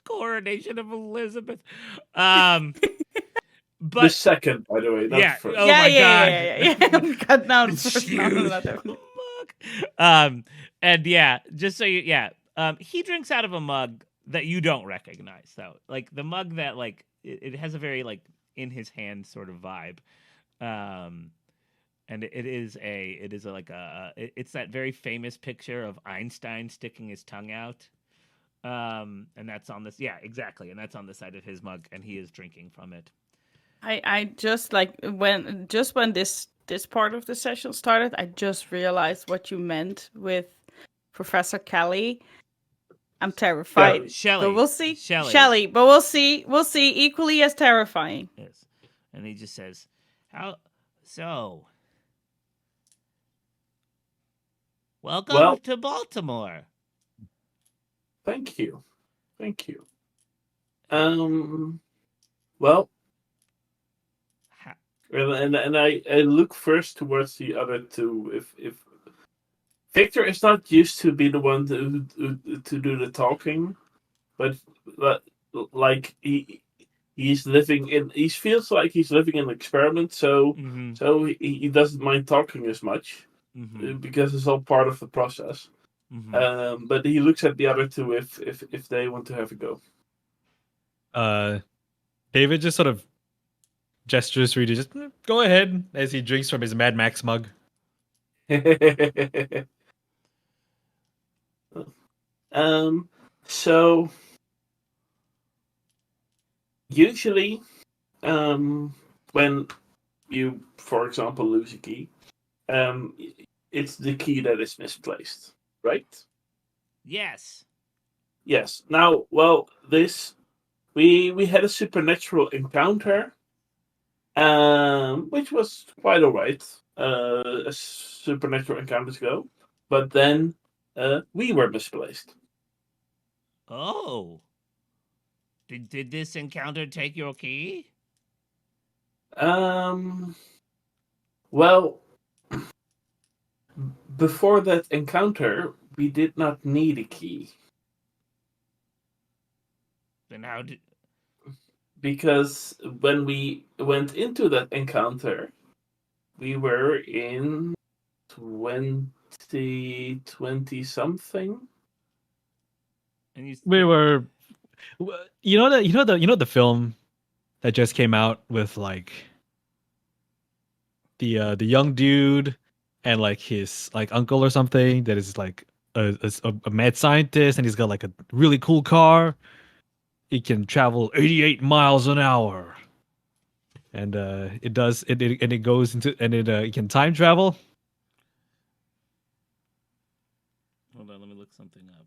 Speaker 1: coronation of Elizabeth. But
Speaker 3: the second, by the way. Not the first.
Speaker 1: Oh my god.
Speaker 2: Yeah. Cut down the first
Speaker 1: Huge and just so he drinks out of a mug that you don't recognize, though. Like the mug that it has a very in his hand sort of vibe. And it's that very famous picture of Einstein sticking his tongue out. And that's on this. Yeah, exactly. And that's on the side of his mug, and he is drinking from it.
Speaker 2: I just when this part of the session started, I just realized what you meant with Professor Kelly. I'm terrified.
Speaker 1: Shelley.
Speaker 2: But we'll see.
Speaker 1: Shelley.
Speaker 2: But we'll see. We'll see. Equally as terrifying.
Speaker 1: Yes. And he just says, "How so? Welcome to Baltimore."
Speaker 3: Thank you. Well, and I look first towards the other 2. If Victor is not used to be the one to do the talking, but like he feels like he's living in an experiment, so he doesn't mind talking as much because it's all part of the process. But he looks at the other 2 if they want to have a go.
Speaker 4: David just sort of gestures for you to just go ahead as he drinks from his Mad Max mug.
Speaker 3: So usually, when you, for example, lose a key, it's the key that is misplaced, right?
Speaker 1: Yes.
Speaker 3: Yes. Now, well, this we had a supernatural encounter, which was quite alright, as supernatural encounters go. But then we were misplaced.
Speaker 1: Oh. Did this encounter take your key?
Speaker 3: Well, before that encounter, we did not need a key.
Speaker 1: Then how did...
Speaker 3: Because when we went into that encounter, we were in 2020 something.
Speaker 1: And you...
Speaker 4: We were, the film that just came out with like the young dude and like his like uncle or something that is like a mad scientist, and he's got like a really cool car. He can travel 88 miles an hour, and it does it goes into and it can time travel.
Speaker 1: Hold on, let me look something up.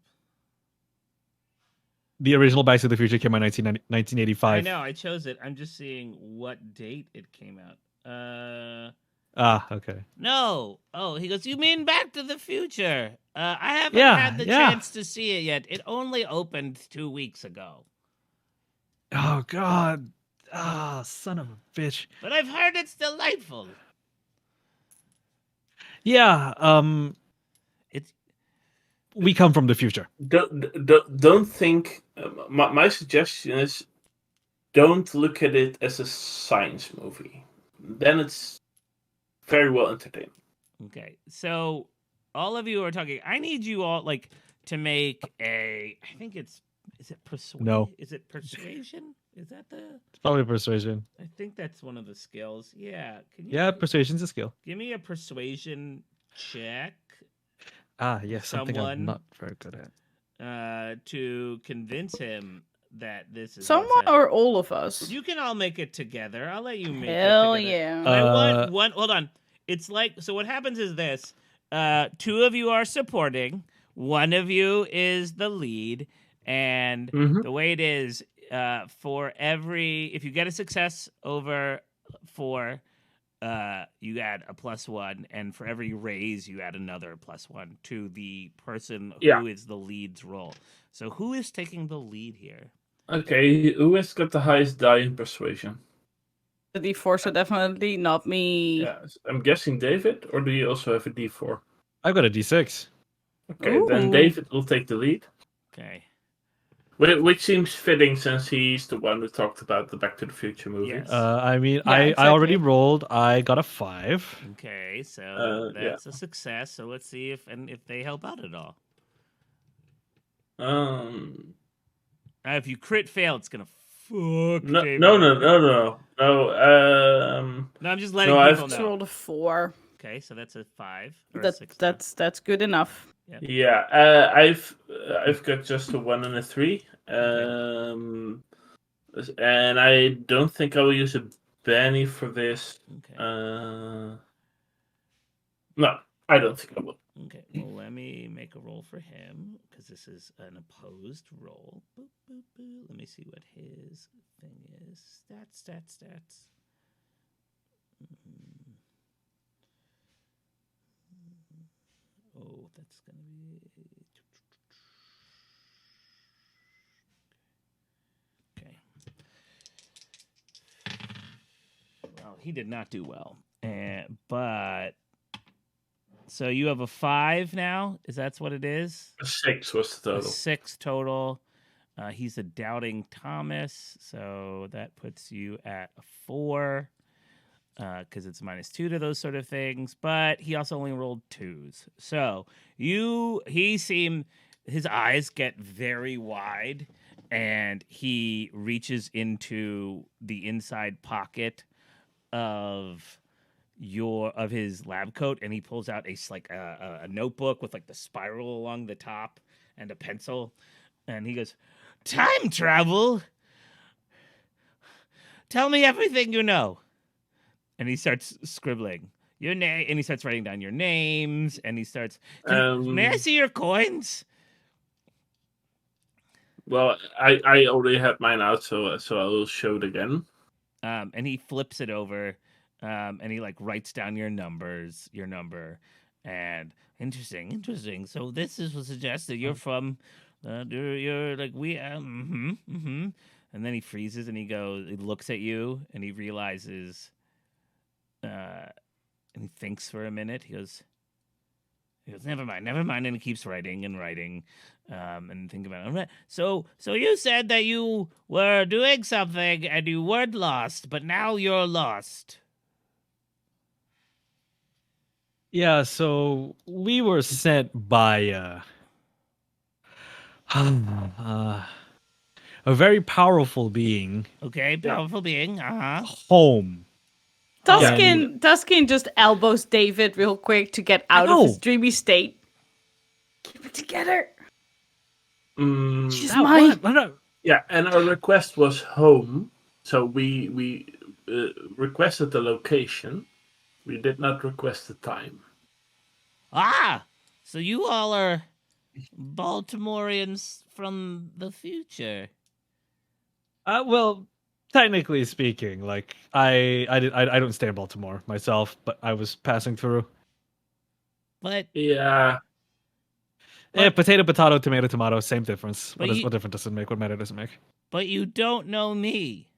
Speaker 4: The original Back to the Future came out in 1985.
Speaker 1: I know, I chose it. I'm just seeing what date it came out.
Speaker 4: Okay.
Speaker 1: No. Oh, he goes, you mean Back to the Future? I haven't
Speaker 4: Yeah,
Speaker 1: had the
Speaker 4: yeah.
Speaker 1: chance to see it yet. It only opened 2 weeks ago.
Speaker 4: Oh God. Son of a bitch.
Speaker 1: But I've heard it's delightful.
Speaker 4: Yeah,
Speaker 1: It's
Speaker 4: we come from the future.
Speaker 3: Don't think. My suggestion is, don't look at it as a science movie. Then it's very well entertaining.
Speaker 1: okay. So all of you are talking. I need you all like to make a. I think it's. Is it persuasion?
Speaker 4: No.
Speaker 1: Is it persuasion? Is that the?
Speaker 4: It's probably persuasion.
Speaker 1: I think that's one of the skills. Yeah. Can you?
Speaker 4: Yeah, persuasion's a skill.
Speaker 1: Give me a persuasion check.
Speaker 4: Yes, something
Speaker 1: Someone-
Speaker 4: I'm not very good at.
Speaker 1: To convince him that this is what's
Speaker 2: Someone or all of us?
Speaker 1: You can all make it together. I'll let you make
Speaker 2: Hell
Speaker 1: it together.
Speaker 2: yeah.
Speaker 1: But I want one. Hold on. It's like, so what happens is this: 2 of you are supporting, 1 of you is the lead, and
Speaker 3: Mhm.
Speaker 1: the way it is, for every, if you get a success over 4, you add a +1, and for every raise, you add another +1 to the person who is the lead's role. So who is taking the lead here?
Speaker 3: Okay, who has got the highest die in persuasion?
Speaker 2: The D4, so definitely not me.
Speaker 3: Yeah, I'm guessing David, or do you also have a D4?
Speaker 4: I've got a D6.
Speaker 3: Okay, then
Speaker 2: Ooh.
Speaker 3: David will take the lead.
Speaker 1: Okay.
Speaker 3: Which seems fitting since he's the one who talked about the Back to the Future movies.
Speaker 1: Yes.
Speaker 4: I mean,
Speaker 2: Yeah,
Speaker 4: I already
Speaker 2: exactly.
Speaker 4: rolled. I got a 5.
Speaker 1: Okay, so
Speaker 3: yeah.
Speaker 1: that's a success. So let's see if they help out at all. If you crit fail, it's gonna fuck.
Speaker 3: No,
Speaker 1: David
Speaker 3: no,
Speaker 1: up.
Speaker 3: no, no, no, no.
Speaker 1: No, I'm just letting
Speaker 3: No,
Speaker 1: people
Speaker 2: Just
Speaker 1: know.
Speaker 2: rolled a 4.
Speaker 1: Okay, so that's a 5 or a 6.
Speaker 2: That's good enough.
Speaker 3: Yeah, I've got just a 1 and a 3. And I don't think I will use a Benny for this.
Speaker 1: Okay.
Speaker 3: No, I don't think I will.
Speaker 1: Okay. Well, let me make a roll for him because this is an opposed roll. Boop, boop, boop. Let me see what his thing is. Stats. Oh, that's gonna be. Okay. Well, he did not do well, but so you have a 5 now. Is that what it is?
Speaker 3: A 6 was the
Speaker 1: A
Speaker 3: total.
Speaker 1: 6 total. He's a doubting Thomas, so that puts you at a 4 because it's -2 to those sort of things. But he also only rolled 2s, so his eyes get very wide, and he reaches into the inside pocket of his lab coat, and he pulls out a notebook with like the spiral along the top and a pencil, and he goes, "Time travel? Tell me everything you know. And he starts scribbling your name, and he starts writing down your names, and he starts. May I see your coins?
Speaker 3: Well, I already had mine out, so I will show it again.
Speaker 1: And he flips it over, and he like writes down your number, and interesting. So this is what suggests that you're from, you're like and then he freezes and he looks at you and he realizes, and he thinks for a minute. He goes, never mind, and he keeps writing and writing, and think about it. So you said that you were doing something and you weren't lost, but now you're lost.
Speaker 4: Yeah, so we were sent by a very powerful being
Speaker 1: Okay, powerful being.
Speaker 4: home.
Speaker 2: Tuskin just elbows David real quick to get out of his dreamy state. Keep it together. She's mine.
Speaker 3: Yeah, and our request was home, so we requested the location. We did not request the time.
Speaker 1: So you all are Baltimoreans from the future.
Speaker 4: Well, technically speaking, like I don't stay in Baltimore myself, but I was passing through.
Speaker 1: But
Speaker 3: yeah,
Speaker 4: potato, tomato, same difference. What difference does it make? What matter does it make?
Speaker 1: But you don't know me.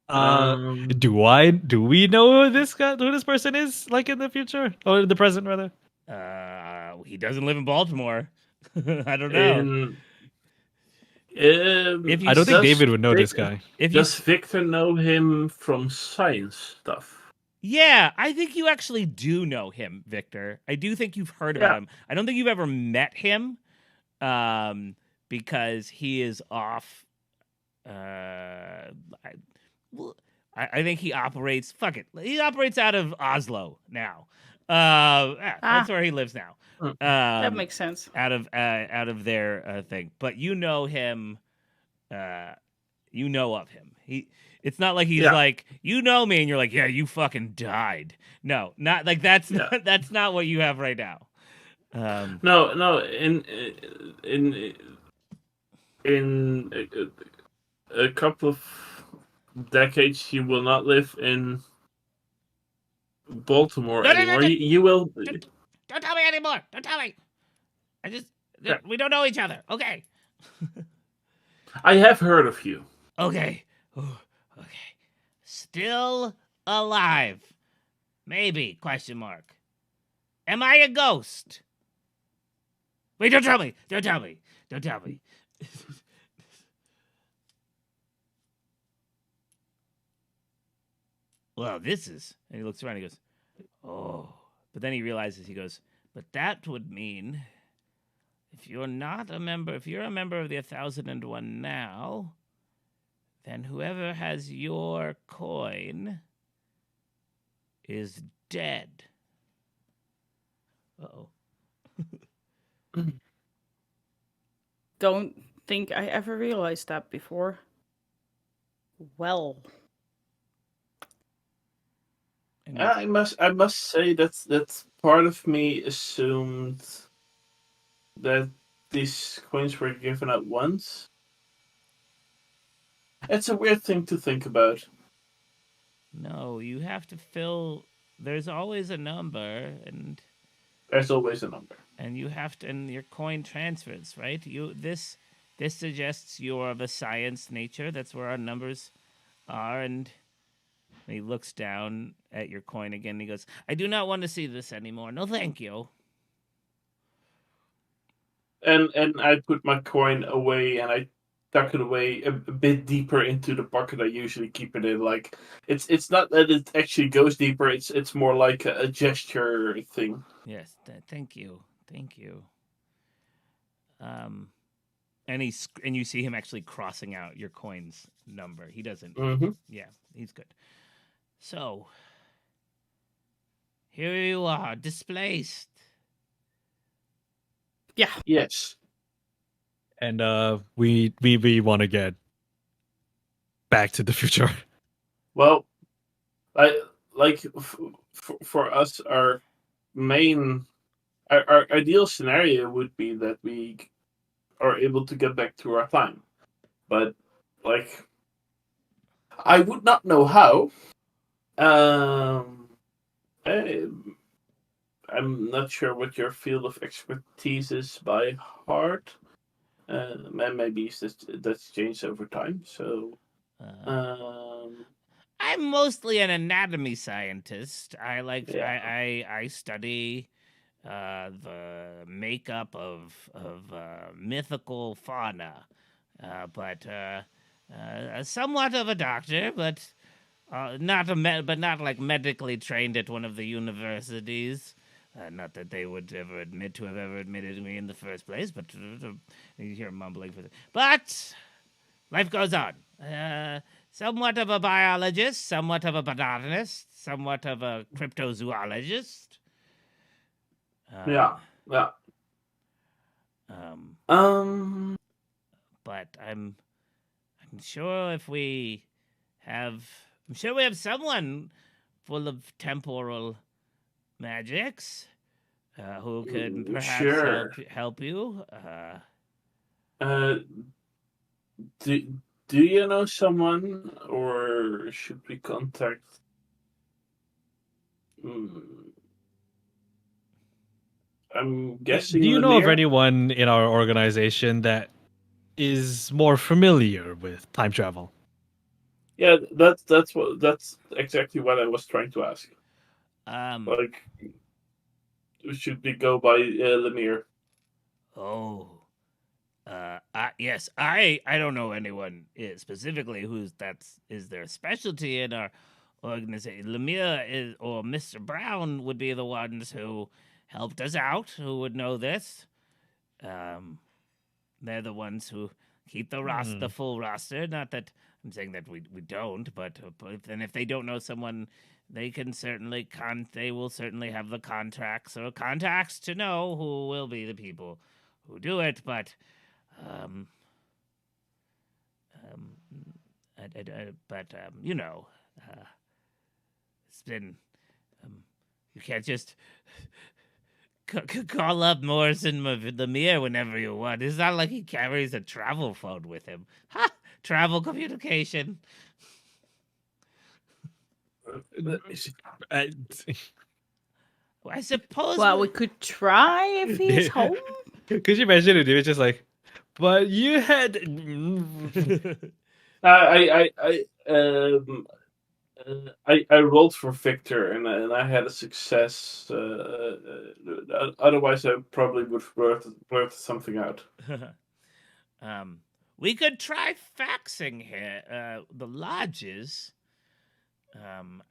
Speaker 4: Do we know who this person is, like in the future or in the present rather?
Speaker 1: He doesn't live in Baltimore. I don't know.
Speaker 4: I don't think David would know this guy.
Speaker 3: Does Victor know him from science stuff?
Speaker 1: Yeah, I think you actually do know him, Victor. I do think you've heard about him. I don't think you've ever met him, because he is off. I think he operates. Fuck it, he operates out of Oslo now. That's where he lives now.
Speaker 2: That makes sense.
Speaker 1: Out of their thing, but you know him. You know of him. It's not like he's like, you know me, and you're like, yeah, you fucking died. No, not like that's that's not what you have right now.
Speaker 3: No. In a couple of decades, he will not live in Baltimore anymore.
Speaker 1: No.
Speaker 3: You will.
Speaker 1: Don't tell me anymore. Don't tell me. We don't know each other. Okay.
Speaker 3: I have heard of you.
Speaker 1: Okay. Okay. Still alive. Maybe, question mark. Am I a ghost? Wait, don't tell me. Don't tell me. Well, this is... And he looks around and he goes, oh. But then he realizes, he goes, but that would mean... If you're a member of the 1001 now, then whoever has your coin is dead. Uh-oh.
Speaker 2: Don't think I ever realized that before. Well.
Speaker 3: I must say that part of me assumed that these coins were given out once. It's a weird thing to think about.
Speaker 1: No, you have to fill. There's always a number, and
Speaker 3: there's always a number,
Speaker 1: and you have to. And your coin transfers, right? This suggests you're of a science nature. That's where our numbers are. And he looks down at your coin again. And he goes, "I do not want to see this anymore. No, thank you."
Speaker 3: And I put my coin away, and I tuck it away a bit deeper into the pocket I usually keep it in. Like it's not that it actually goes deeper. It's more like a gesture thing.
Speaker 1: Yes, thank you. And you see him actually crossing out your coin's number. He doesn't.
Speaker 3: Mm-hmm.
Speaker 1: Yeah, he's good. So here you are, displaced.
Speaker 2: Yeah.
Speaker 3: Yes.
Speaker 4: And we want to get Back to the Future?
Speaker 3: Well, for us, our ideal scenario would be that we are able to get back to our time, but like I would not know how. I, I'm not sure what your field of expertise is by heart. And maybe that's changed over time. So,
Speaker 1: I'm mostly an anatomy scientist.
Speaker 3: yeah.
Speaker 1: I study the makeup of mythical fauna, but somewhat of a doctor, but not like medically trained at one of the universities. Not that they would ever admit to have ever admitted me in the first place, but you hear mumbling for But life goes on. Somewhat of a biologist, somewhat of a botanist, somewhat of a cryptozoologist.
Speaker 3: Yeah.
Speaker 1: Um, but I'm sure if we have, I'm sure we have someone full of temporal magics who could perhaps
Speaker 3: Sure.
Speaker 1: help you.
Speaker 3: Do you know someone, or should we contact? I'm guessing
Speaker 4: Do you know of
Speaker 3: Lemire.
Speaker 4: anyone in our organization that is more familiar with time travel?
Speaker 3: Yeah, that's exactly what I was trying to ask. Like, should we go by Lemire?
Speaker 1: Oh. Yes, I don't know anyone specifically who's is their specialty in our organization. Lemire is or Mr. Brown would be the ones who helped us out, who would know this. They're the ones who keep the full roster. Not that I'm saying that we don't, but if they don't know someone, they can certainly they will certainly have the contracts or contacts to know who will be the people who do it. But you know, it's been you can't just call up Morrison Lemire whenever you want. It's not like he carries a travel phone with him. Ha! Travel communication. I suppose.
Speaker 2: Well, we could try if he's home.
Speaker 4: Could you imagine it? It's just like, but you had.
Speaker 3: I rolled for Victor and I had a success. Otherwise, I probably would blurt something out.
Speaker 1: We could try faxing here the lodges,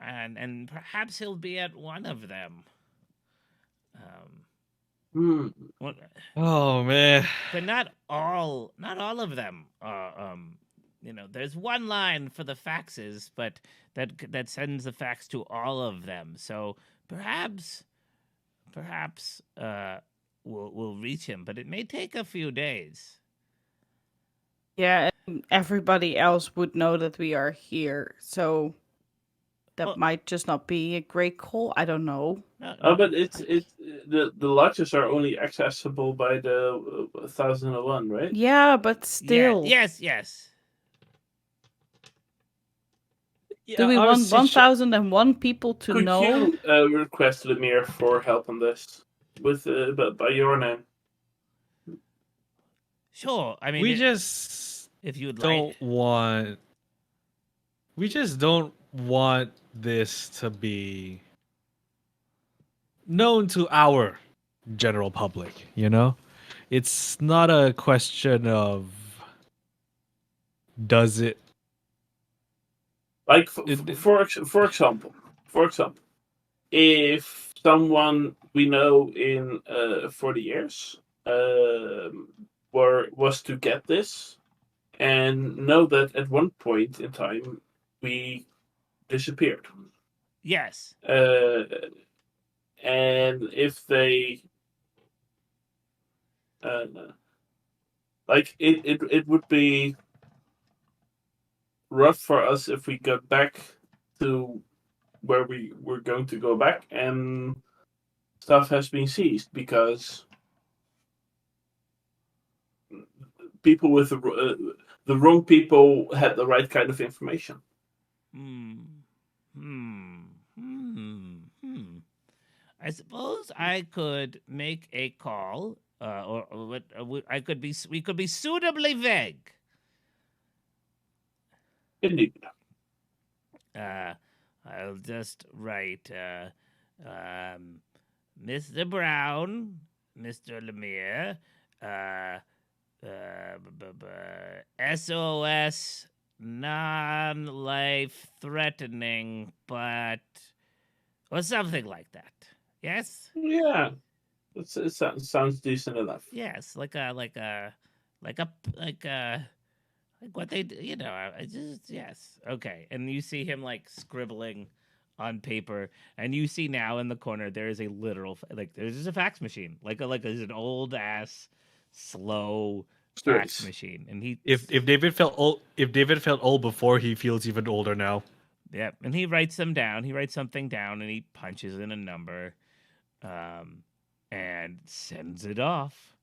Speaker 1: and perhaps he'll be at one of them.
Speaker 4: Oh man!
Speaker 1: But not all of them are. There's one line for the faxes, but that sends the fax to all of them. So perhaps we'll reach him, but it may take a few days.
Speaker 2: Yeah, and everybody else would know that we are here, so that might just not be a great call. I don't know.
Speaker 3: No. But the lodges are only accessible by the 1001, right?
Speaker 2: Yeah, but still.
Speaker 1: Yeah, yes.
Speaker 2: Do we want 1001 people to know?
Speaker 3: Could you request Lemire for help on this with by your name?
Speaker 1: Sure. I mean,
Speaker 4: we just
Speaker 1: if you
Speaker 4: don't want. We just don't want this to be known to our general public. It's not a question of does it.
Speaker 3: Like for example, if someone we know in 40 years was to get this and know that at one point in time we disappeared.
Speaker 1: Yes.
Speaker 3: And if they like it would be rough for us if we got back to where we were going to go back and stuff has been seized because people with the wrong people had the right kind of information.
Speaker 1: I suppose I could make a call, I could be. We could be suitably vague.
Speaker 3: Indeed.
Speaker 1: I'll just write, Mr. Brown, Mr. Lemire, SOS, non-life threatening, but or something like that. Yes.
Speaker 3: Yeah, it sounds decent enough.
Speaker 1: Yes, like what they do, I just yes. Okay. And you see him like scribbling on paper, and you see now in the corner there is a literal there's just a fax machine. There's an old ass slow fax machine. And
Speaker 4: if David felt old before, he feels even older now.
Speaker 1: Yep. And he writes them down. He writes something down and he punches in a number and sends it off.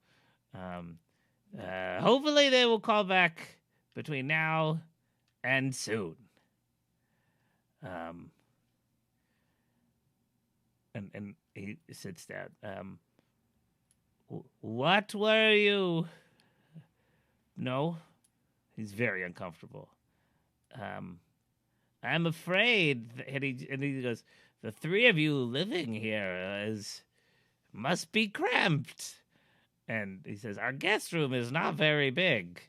Speaker 1: Hopefully they will call back between now and soon. And he sits down. What were you? No, he's very uncomfortable. I'm afraid, and he goes, the three of you living here must be cramped. And he says, our guest room is not very big.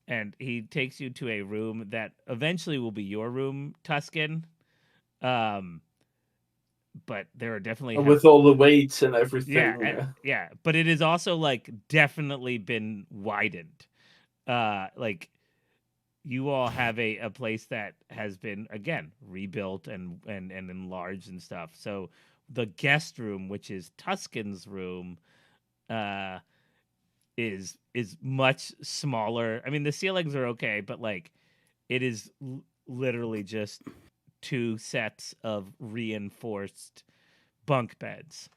Speaker 1: And he takes you to a room that eventually will be your room, Tuskin. But there are definitely
Speaker 3: with all the weights and everything.
Speaker 1: Yeah. But it has also definitely been widened. You all have a place that has been again rebuilt and enlarged and stuff. So the guest room, which is Tuskin's room, is much smaller. I mean, the ceilings are okay, but it is literally just two sets of reinforced bunk beds,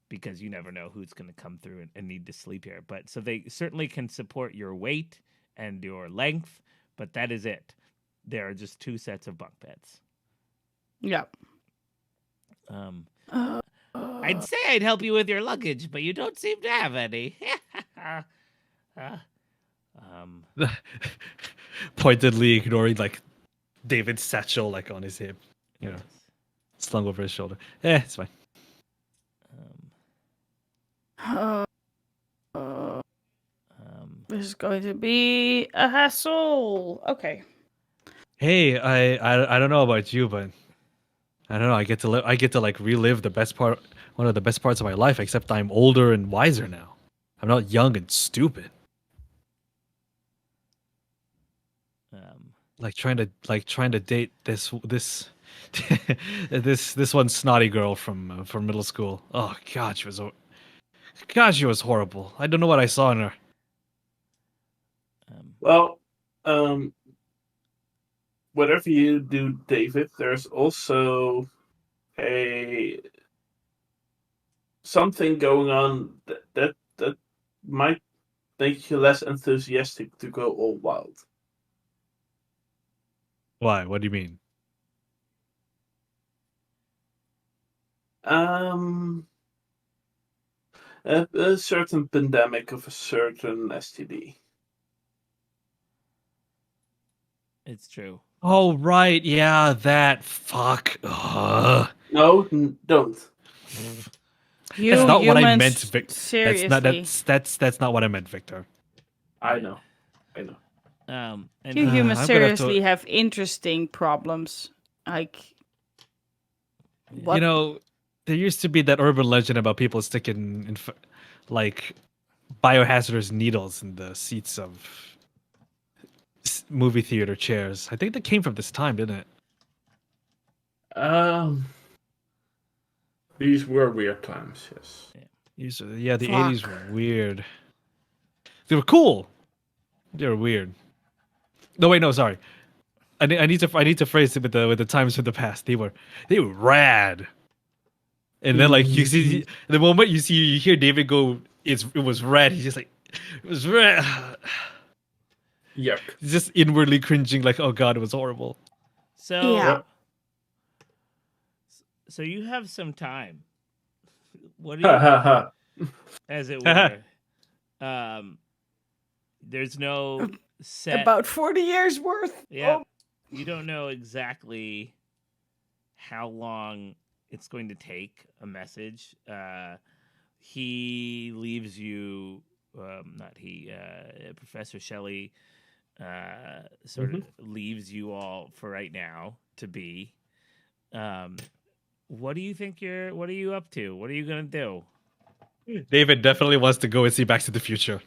Speaker 1: because you never know who's going to come through and need to sleep here. But so they certainly can support your weight and your length, but that is it. There are just two sets of bunk beds.
Speaker 2: Yep.
Speaker 1: I'd say I'd help you with your luggage, but you don't seem to have any.
Speaker 4: Pointedly ignoring David's satchel on his hip, slung over his shoulder. It's fine.
Speaker 2: This is going to be a hassle. Okay.
Speaker 4: Hey, I don't know about you, but I don't know. I get to relive one of the best parts of my life. Except I'm older and wiser now. I'm not young and stupid. Trying to date this this one snotty girl from middle school. Oh God, she was horrible. I don't know what I saw in her.
Speaker 3: Whatever you do, David, there's also something going on that might make you less enthusiastic to go all wild.
Speaker 4: Why? What do you mean?
Speaker 3: A certain pandemic of a certain STD.
Speaker 1: It's true.
Speaker 4: Oh right, yeah, that fuck. Ugh.
Speaker 3: No, don't.
Speaker 4: That's not what I meant, Victor.
Speaker 2: Seriously,
Speaker 4: that's not what I meant, Victor.
Speaker 3: I know.
Speaker 1: And
Speaker 2: you humans seriously have interesting problems. What?
Speaker 4: There used to be that urban legend about people sticking biohazardous needles in the seats of movie theater chairs. I think that came from this time, didn't
Speaker 3: it? These were weird times, yes.
Speaker 4: The 80s were weird. They were cool. They were weird. No, wait, no, sorry. I need to phrase it with the times from the past. They were rad. And then like you see the moment you hear David go, it was rad. He's just like, it was rad.
Speaker 3: Yuck.
Speaker 4: He's just inwardly cringing, like, oh god, it was horrible.
Speaker 1: So,
Speaker 2: Yeah.
Speaker 1: so you have some time. What do
Speaker 3: Ha
Speaker 1: you,
Speaker 3: ha ha.
Speaker 1: as it were? There's no set.
Speaker 2: About 40 years worth.
Speaker 1: Yeah,
Speaker 2: Oh,
Speaker 1: you don't know exactly how long it's going to take a message. He leaves you, not he, Professor Shelley sort of leaves you all for right now to be. What do you think what are you up to? What are you going to do?
Speaker 4: David definitely wants to go and see Back to the Future.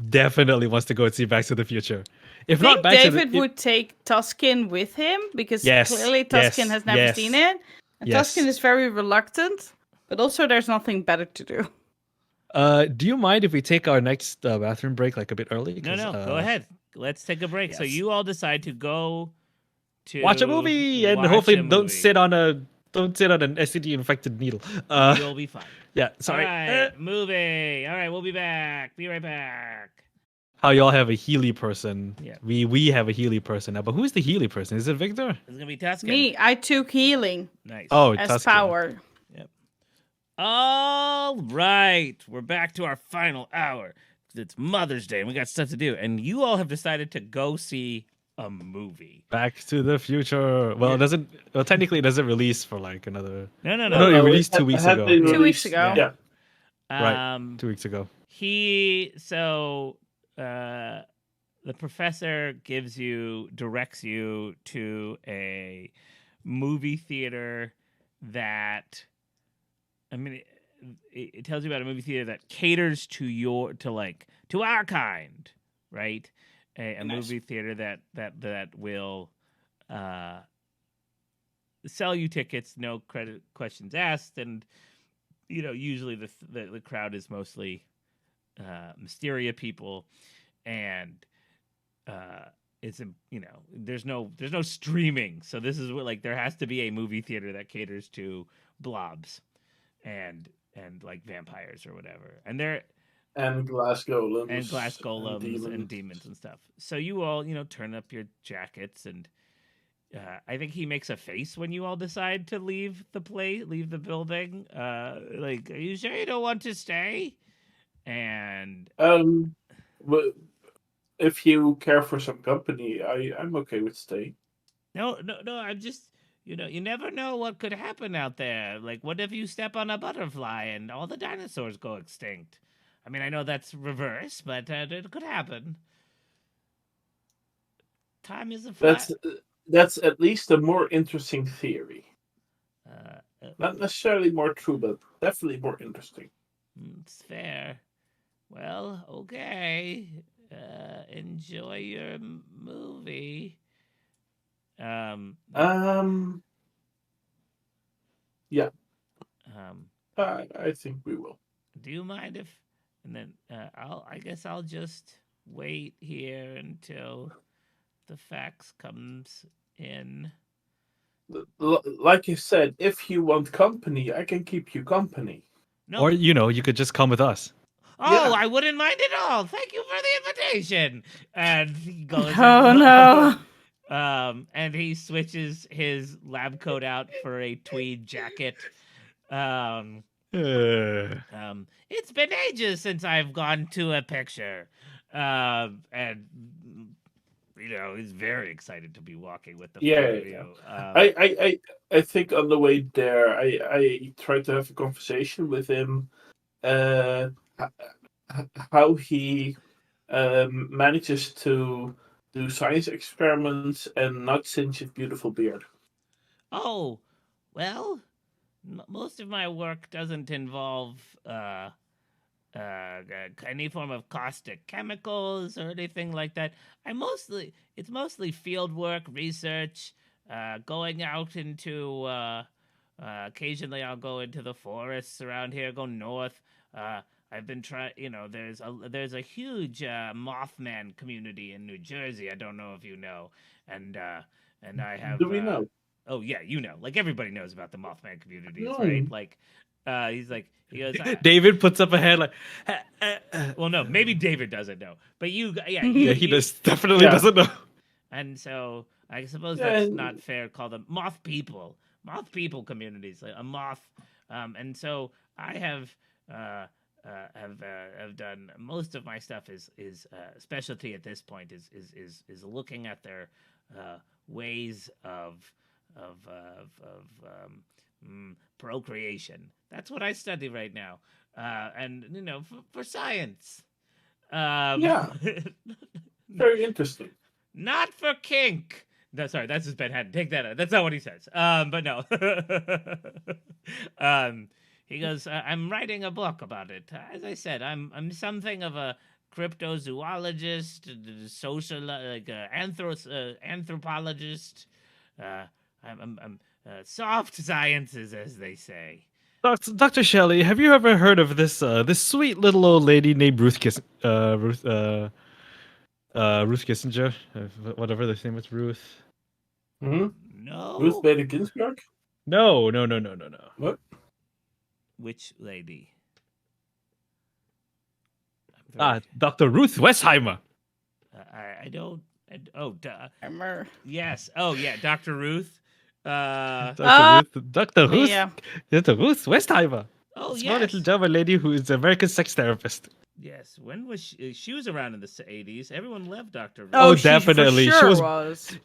Speaker 4: Definitely wants to go and see Back to the Future. If
Speaker 2: I
Speaker 4: not
Speaker 2: think
Speaker 4: Back
Speaker 2: David
Speaker 4: to the
Speaker 2: would take Tuskin with him because
Speaker 4: Yes,
Speaker 2: clearly Tuskin
Speaker 4: yes,
Speaker 2: has never
Speaker 4: yes.
Speaker 2: seen it. And
Speaker 4: Yes.
Speaker 2: Tuskin is very reluctant, but also there's nothing better to do.
Speaker 4: Do you mind if we take our next bathroom break like a bit early?
Speaker 1: No, go ahead. Let's take a break. So
Speaker 4: yes.
Speaker 1: you all decide to go to
Speaker 4: Watch a movie and
Speaker 1: watch
Speaker 4: hopefully
Speaker 1: a
Speaker 4: don't
Speaker 1: movie.
Speaker 4: sit on an STD infected needle.
Speaker 1: You'll be fine.
Speaker 4: Yeah, sorry.
Speaker 1: All right, movie. All right, we'll be back. Be right back.
Speaker 4: How y'all have a Healy person.
Speaker 1: Yeah.
Speaker 4: We have a Healy person now, but who's the Healy person? Is it Victor?
Speaker 1: It's gonna be Tuskin.
Speaker 2: Me, I took healing
Speaker 1: Nice.
Speaker 4: Oh,
Speaker 2: as
Speaker 4: Tuskin.
Speaker 2: power.
Speaker 1: All right, we're back to our final hour. It's Mother's Day, and we got stuff to do. And you all have decided to go see a movie.
Speaker 4: Back to the Future. Well, it doesn't. Well, technically, it doesn't release for like another.
Speaker 1: No.
Speaker 4: No, it released 2 weeks ago.
Speaker 2: 2 weeks ago.
Speaker 3: Yeah.
Speaker 4: Right, 2 weeks ago.
Speaker 1: The professor directs you to a movie theater that, I mean, it tells you about a movie theater that caters to our kind, right? A
Speaker 3: Nice.
Speaker 1: movie theater that will sell you tickets, no questions asked, and usually the crowd is mostly Mysteria people, and it's there's no streaming, so this is what, like, there has to be a movie theater that caters to blobs and like vampires or whatever, and
Speaker 3: glass golems
Speaker 1: and glass golems and demons and stuff. So you all turn up your jackets, and I think he makes a face when you all decide to leave the building. Like, are you sure you don't want to stay? And
Speaker 3: but if you care for some company, I'm okay with staying.
Speaker 1: no, I'm just, you never know what could happen out there. Like, what if you step on a butterfly and all the dinosaurs go extinct? I mean, I know that's reverse, but it could happen. Time is a flat.
Speaker 3: That's at least a more interesting theory. Not necessarily more true, but definitely more interesting.
Speaker 1: It's fair. Well, okay. Enjoy your movie.
Speaker 3: Yeah. I think we will.
Speaker 1: Do you mind if? And then I guess I'll just wait here until the fax comes in.
Speaker 3: Like you said, if you want company, I can keep you company.
Speaker 1: No.
Speaker 4: Or you could just come with us.
Speaker 1: Oh,
Speaker 3: Yeah.
Speaker 1: I wouldn't mind at all. Thank you for the invitation. And he goes.
Speaker 2: Oh no.
Speaker 1: And he switches his lab coat out for a tweed jacket. It's been ages since I've gone to a picture. And he's very excited to be walking with the four of you.
Speaker 3: I think on the way there, I tried to have a conversation with him. How he manages to do science experiments and not singe his beautiful beard.
Speaker 1: Oh, well, most of my work doesn't involve any form of caustic chemicals or anything like that. It's mostly field work, research, going out into occasionally I'll go into the forests around here, go north. I've been trying. There's a huge Mothman community in New Jersey. I don't know if you know, and I have.
Speaker 3: Do we know?
Speaker 1: Oh yeah, like everybody knows about the Mothman communities,
Speaker 3: No.
Speaker 1: right? Like, he goes.
Speaker 4: David puts up a hand like,
Speaker 1: Well, no, maybe David doesn't know, but
Speaker 4: yeah, he definitely
Speaker 3: Yeah.
Speaker 4: doesn't know.
Speaker 1: And so I suppose
Speaker 3: Yeah,
Speaker 1: that's
Speaker 3: and-
Speaker 1: not fair. Call them moth people communities, like a moth. And so I have done most of my stuff is specialty at this point is looking at their ways of procreation. That's what I study right now, and for science.
Speaker 3: Yeah. Very interesting.
Speaker 1: Not for kink. No, sorry, that's just Ben Hatton. Take that out. That's not what he says. But no. He goes, I'm writing a book about it. As I said, I'm something of a cryptozoologist, social, anthropologist. I'm soft sciences, as they say.
Speaker 4: Dr. Shelley, have you ever heard of this sweet little old lady named Ruth Kissinger? Whatever the name was, Ruth.
Speaker 3: Hmm?
Speaker 1: No.
Speaker 3: Ruth Bader Ginsburg?
Speaker 4: No.
Speaker 3: What?
Speaker 1: Which lady?
Speaker 4: Dr. Ruth Westheimer.
Speaker 1: I don't.
Speaker 2: Armor.
Speaker 1: Yes. Oh, yeah. Dr. Ruth.
Speaker 4: Dr. Ruth
Speaker 2: Yeah.
Speaker 4: Westheimer.
Speaker 1: Oh,
Speaker 4: Small
Speaker 1: yes.
Speaker 4: little German lady who is an American sex therapist.
Speaker 1: Yes. When was she? She was around in the 80s. Everyone loved Dr. Ruth.
Speaker 4: Oh,
Speaker 2: she
Speaker 4: definitely.
Speaker 2: For
Speaker 4: She
Speaker 2: sure
Speaker 4: was-
Speaker 2: was.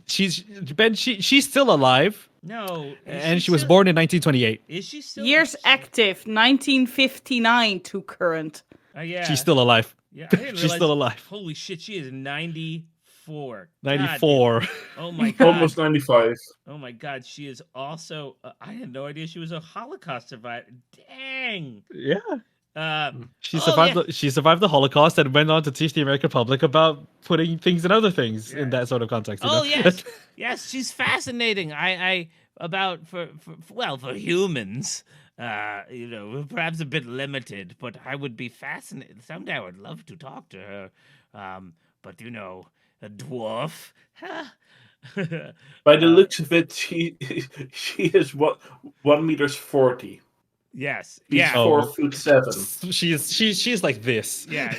Speaker 4: She's still alive,
Speaker 1: No.
Speaker 4: and she was born in 1928.
Speaker 1: Is she still?
Speaker 2: Years active, 1959 to current.
Speaker 1: Yeah.
Speaker 4: She's still alive.
Speaker 1: Yeah. I didn't
Speaker 4: She's
Speaker 1: realize-
Speaker 4: still alive.
Speaker 1: Holy shit! She is 94. God
Speaker 4: 94.
Speaker 1: damn. Oh my god.
Speaker 3: Almost 95.
Speaker 1: Oh my god. She is also. I had no idea she was a Holocaust survivor. Dang.
Speaker 4: Yeah. She
Speaker 1: oh,
Speaker 4: survived.
Speaker 1: yeah.
Speaker 4: She survived the Holocaust and went on to teach the American public about putting things in other things in that sort of context. You
Speaker 1: Oh
Speaker 4: know?
Speaker 1: yes, yes, she's fascinating. I about for humans, perhaps a bit limited, but I would be fascinated. Someday I would love to talk to her. But a dwarf.
Speaker 3: By the looks of it, she is 1 meters 40.
Speaker 1: Yes.
Speaker 3: He's
Speaker 1: Yeah.
Speaker 3: 4'7".
Speaker 4: She's like this.
Speaker 1: Yeah.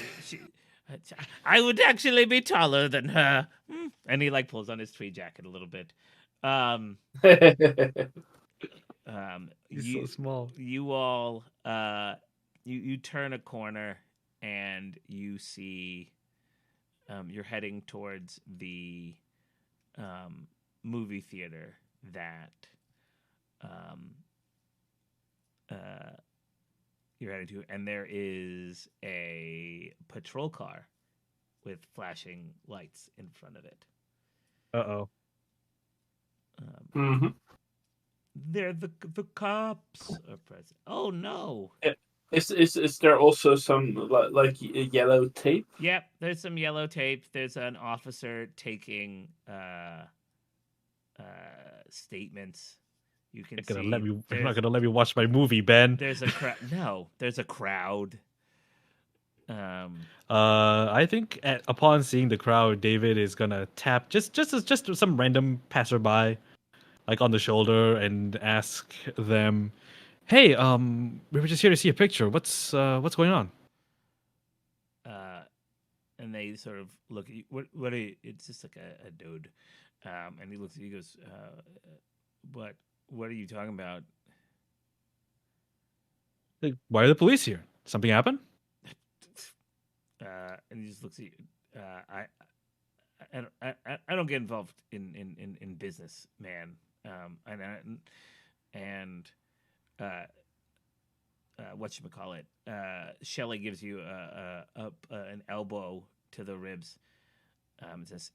Speaker 1: I would actually be taller than her. And he pulls on his tweed jacket a little bit.
Speaker 4: He's so small.
Speaker 1: You all you turn a corner and you see you're heading towards the movie theater that you're heading to, and there is a patrol car with flashing lights in front of it.
Speaker 4: Uh-oh.
Speaker 3: Hmm.
Speaker 1: They're the cops are present. Oh no!
Speaker 3: Is there also some like yellow tape?
Speaker 1: Yep, there's some yellow tape. There's an officer taking statements. You can see.
Speaker 4: You're not gonna let me watch my movie, Ben.
Speaker 1: There's a crowd. No, there's a crowd.
Speaker 4: I think upon seeing the crowd, David is gonna tap just some random passerby, on the shoulder, and ask them, "Hey, we were just here to see a picture. What's going on?"
Speaker 1: And they sort of look at you. What are you? It's just like a dude. And he looks at you. He goes, What are you talking about?
Speaker 4: Why are the police here? Something happened?
Speaker 1: And he just looks at you. I don't get involved in business, man. Whatchamacallit? Shelley gives you an elbow to the ribs. It says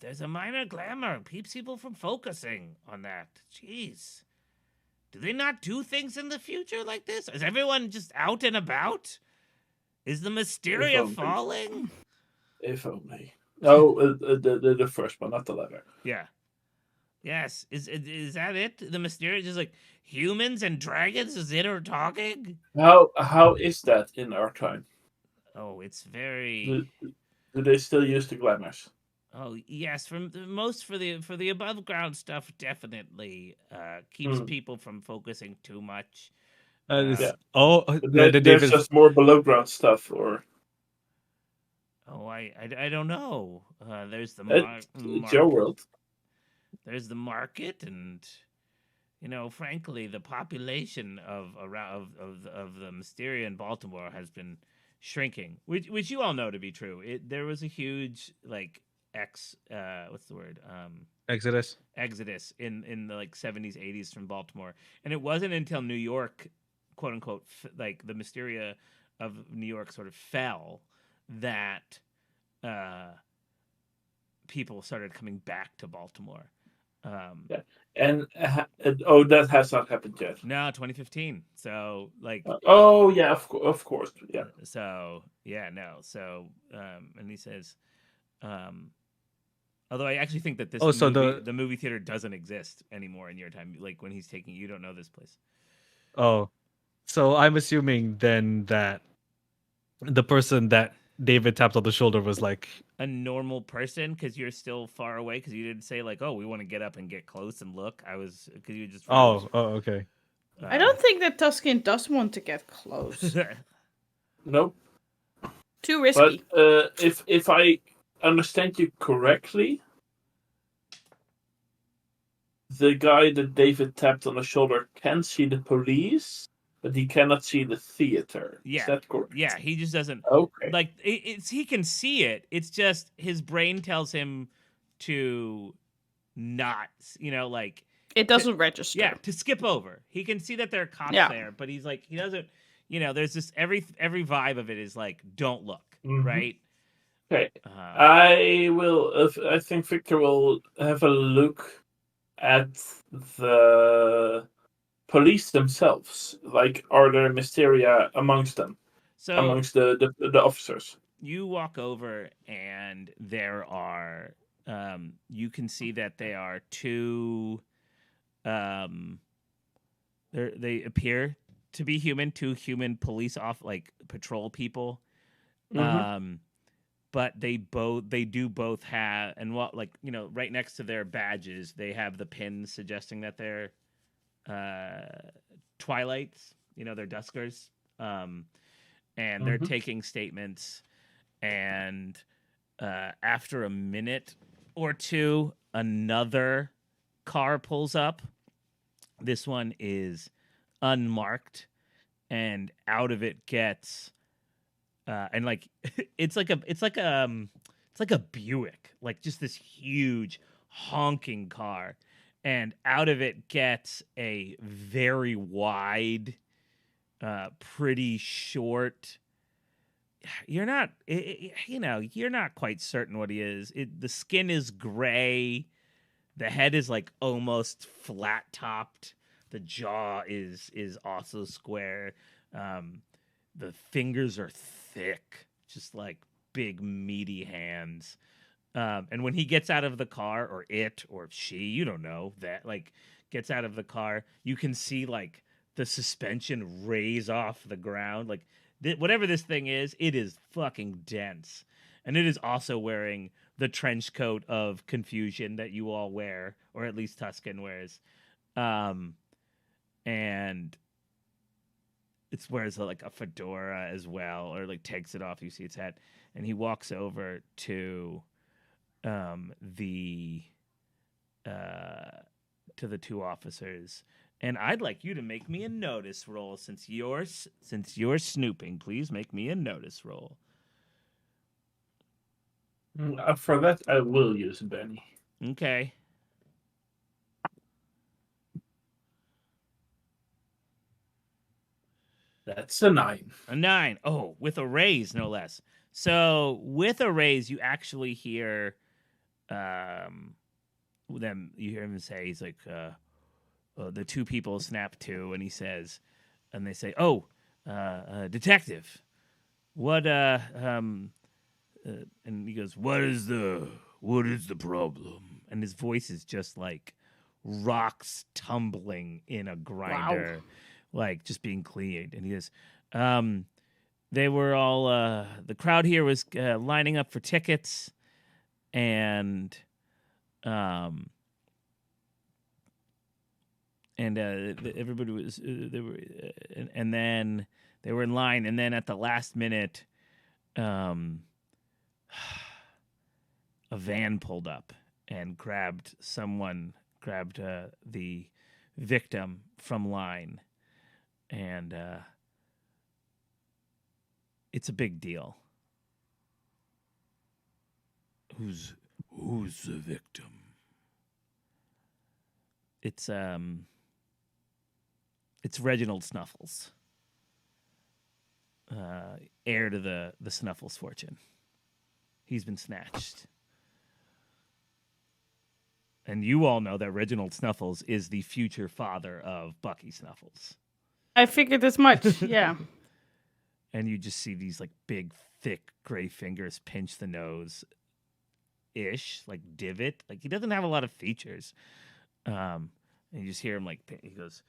Speaker 1: there's a minor glamour. Keeps people from focusing on that. Jeez. Do they not do things in the future like this? Is everyone just out and about? Is the Mysteria falling?
Speaker 3: If only. No, the first one, not the letter.
Speaker 1: Yeah. Yes. Is that it? The mysterious is like humans and dragons is it or talking?
Speaker 3: How is that in our time?
Speaker 1: Oh, it's very.
Speaker 3: Do, do they still use the glamours?
Speaker 1: Oh yes, from the most for the above ground stuff definitely keeps
Speaker 3: Hmm.
Speaker 1: people from focusing too much.
Speaker 3: Yeah. But
Speaker 4: The
Speaker 3: there's
Speaker 4: David.
Speaker 3: just more below ground stuff, or
Speaker 1: Oh, I don't know. There's the
Speaker 3: it's your
Speaker 1: market.
Speaker 3: world.
Speaker 1: There's the market, and frankly, the population of around of the Mysteria in Baltimore has been shrinking, which you all know to be true. There was a huge what's the word
Speaker 4: Exodus.
Speaker 1: exodus in the like 70s 80s from Baltimore, and it wasn't until New York, quote unquote, like the Mysteria of New York sort of fell that uh, people started coming back to Baltimore.
Speaker 3: Yeah. And that has not happened yet.
Speaker 1: No, 2015. So
Speaker 3: Oh yeah, of course, yeah.
Speaker 1: So yeah, no. So and he says, um, although I actually think that this
Speaker 4: Oh, so
Speaker 1: the movie theater doesn't exist anymore in your time. Like when he's taking you don't know this place.
Speaker 4: oh, so I'm assuming then that the person that David tapped on the shoulder was like,
Speaker 1: A normal person because you're still far away because you didn't say like, oh, we want to get up and get close and look. I was because you just froze.
Speaker 4: okay.
Speaker 2: I don't think that Tuskin does want to get close.
Speaker 3: Nope.
Speaker 2: Too
Speaker 3: But
Speaker 2: risky.
Speaker 3: if I understand you correctly, the guy that David tapped on the shoulder can see the police, but he cannot see the theater.
Speaker 1: Yeah.
Speaker 3: Is that correct?
Speaker 1: Yeah, he just doesn't
Speaker 3: Okay.
Speaker 1: like it's he can see it. It's just his brain tells him to not, like
Speaker 2: It doesn't register.
Speaker 1: yeah, to skip over. He can see that there are cops
Speaker 2: Yeah.
Speaker 1: there, but he's like he doesn't, there's this every vibe of it is like don't look,
Speaker 3: Mhm.
Speaker 1: right?
Speaker 3: Okay. I think Victor will have a look at the police themselves. Like, are there mysteria amongst them?
Speaker 1: So
Speaker 3: Amongst the officers?
Speaker 1: you walk over and there are you can see that they are two they appear to be human, two human police patrol people.
Speaker 3: Mhm.
Speaker 1: But they do both have, and what, like, right next to their badges they have the pins suggesting that they're twilights, they're duskers. And they're
Speaker 3: Mhm.
Speaker 1: taking statements, and after a minute or two another car pulls up. This one is unmarked, and out of it gets and like it's like a Buick, like just this huge honking car, and out of it gets a very wide, pretty short. You're not, you're not quite certain what he is. The skin is gray. The head is like almost flat topped. The jaw is also square. Um, the fingers are thick, just like big meaty hands. And when he gets out of the car, or it or she, you don't know, that like gets out of the car, you can see like the suspension raise off the ground. Like whatever this thing is, it is fucking dense. And it is also wearing the trench coat of confusion that you all wear, or at least Tuskin wears. Um, and it wears like a fedora as well, or like takes it off. You see its head, and he walks over to the to the two officers. And I'd like you to make me a notice roll since you're snooping. Please make me a notice roll.
Speaker 3: For that, I will use Benny.
Speaker 1: Okay.
Speaker 3: That's a 9.
Speaker 1: A 9. Oh, with a raise, no less. So with a raise, you actually hear you hear him say, he's like, the two people snap to, and he says, and they say, "Oh, detective, what and he goes, what is the problem?" And his voice is just like rocks tumbling in a grinder, like just being cleaned. And he goes, they were all the crowd here was lining up for tickets, and everybody was they were, and then they were in line, and then at the last minute, a van pulled up and grabbed the victim from line, and it's a big deal. Who's the victim? It's Reginald Snuffles, heir to the Snuffles fortune. He's been snatched. And you all know that Reginald Snuffles is the future father of Bucky Snuffles.
Speaker 2: I figured as much, yeah.
Speaker 1: And you just see these like big, thick gray fingers pinch the nose ish, like divot. Like he doesn't have a lot of features. And you just hear him like, he goes,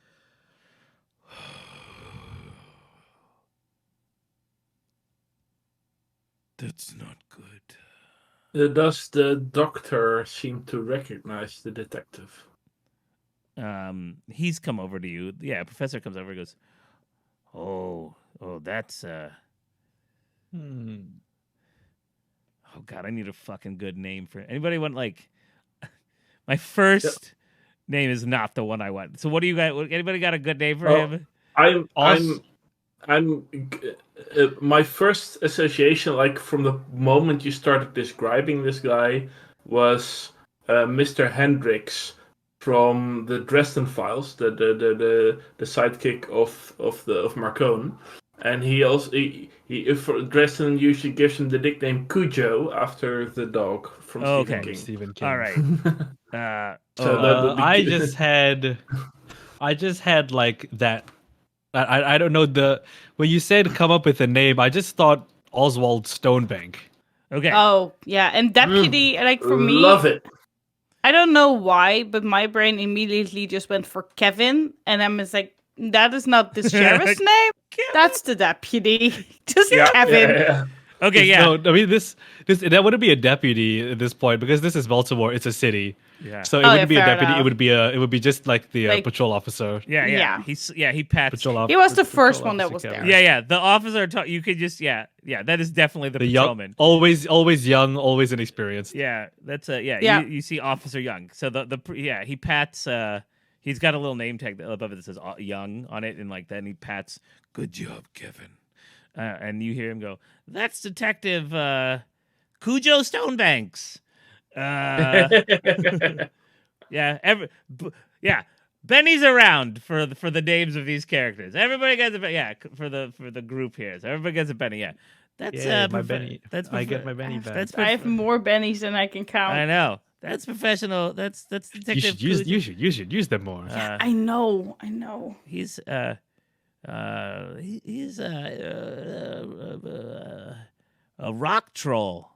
Speaker 1: that's not good.
Speaker 3: Does the doctor seem to recognize the detective?
Speaker 1: He's come over to you. Yeah, Professor comes over and goes, Oh, that's Oh God, I need a fucking good name for anybody want like my first name is not the one I want. So what do you got? Anybody got a good name for him?
Speaker 3: I'm my first association, like from the moment you started describing this guy, was Mr. Hendricks from the Dresden Files, the sidekick of Marcone, and he for Dresden usually gives him the nickname Cujo after the dog from
Speaker 1: Stephen King. All right.
Speaker 4: I just had like that. I don't know when you said come up with a name, I just thought Oswald Stonebank.
Speaker 1: Okay.
Speaker 2: Oh yeah, and deputy like for me.
Speaker 3: Love it.
Speaker 2: I don't know why, but my brain immediately just went for Kevin, and I'm just like, that is not the sheriff's name. That's the deputy. Just Kevin.
Speaker 3: Yeah.
Speaker 1: Okay, yeah.
Speaker 4: No, I mean this that wouldn't be a deputy at this point because this is Baltimore. It's a city.
Speaker 1: Yeah.
Speaker 4: So it wouldn't be a deputy.
Speaker 2: Enough.
Speaker 4: It would be just like the patrol officer.
Speaker 1: Yeah. He pats.
Speaker 2: He was the first one that was there.
Speaker 1: Yeah. The officer. You could just That is definitely the patrolman.
Speaker 4: Always young, always inexperienced.
Speaker 1: Yeah, that's
Speaker 2: Yeah.
Speaker 1: You see Officer Young. So he pats. He's got a little name tag above it that says Young on it, and like then he pats. Good job, Kevin. And you hear him go, "That's Detective Cujo Stonebanks." Benny's around for the names of these characters. Everybody gets a for the group here. So everybody gets a Benny. Yeah, that's
Speaker 4: my Benny. I get my Benny back.
Speaker 2: I have more Bennies than I can count.
Speaker 1: I know. That's professional. That's Detective.
Speaker 4: You should use them more.
Speaker 2: I know.
Speaker 1: He's a rock troll.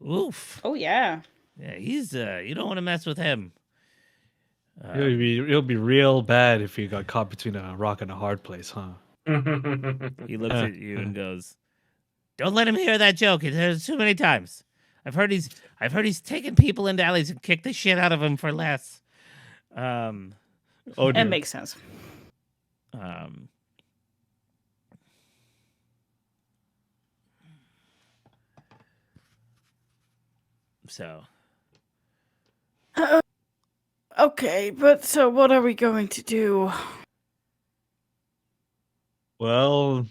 Speaker 1: Oof.
Speaker 2: Oh yeah.
Speaker 1: Yeah, he's you don't want to mess with him.
Speaker 4: It'll be real bad if you got caught between a rock and a hard place, huh?
Speaker 1: He looks at you and goes, "Don't let him hear that joke. He's heard it too many times. I've heard he's taken people into alleys and kicked the shit out of them for less."
Speaker 2: That makes sense.
Speaker 1: So.
Speaker 2: Okay, but so what are we going to do?
Speaker 4: Well,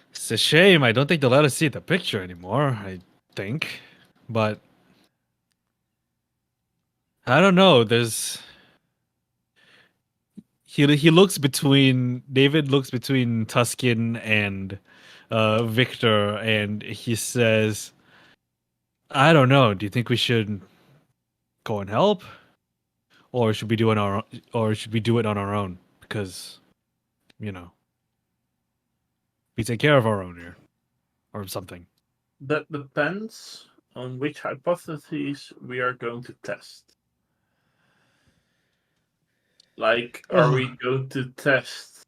Speaker 4: it's a shame. I don't think they'll let us see the picture anymore, I think. But I don't know. David looks between Tuskin and Victor, and he says, I don't know. Do you think we should go and help? Or should we do it on our own? Because, we take care of our own here. Or something.
Speaker 3: That depends on which hypotheses we are going to test. Like, are we going to test?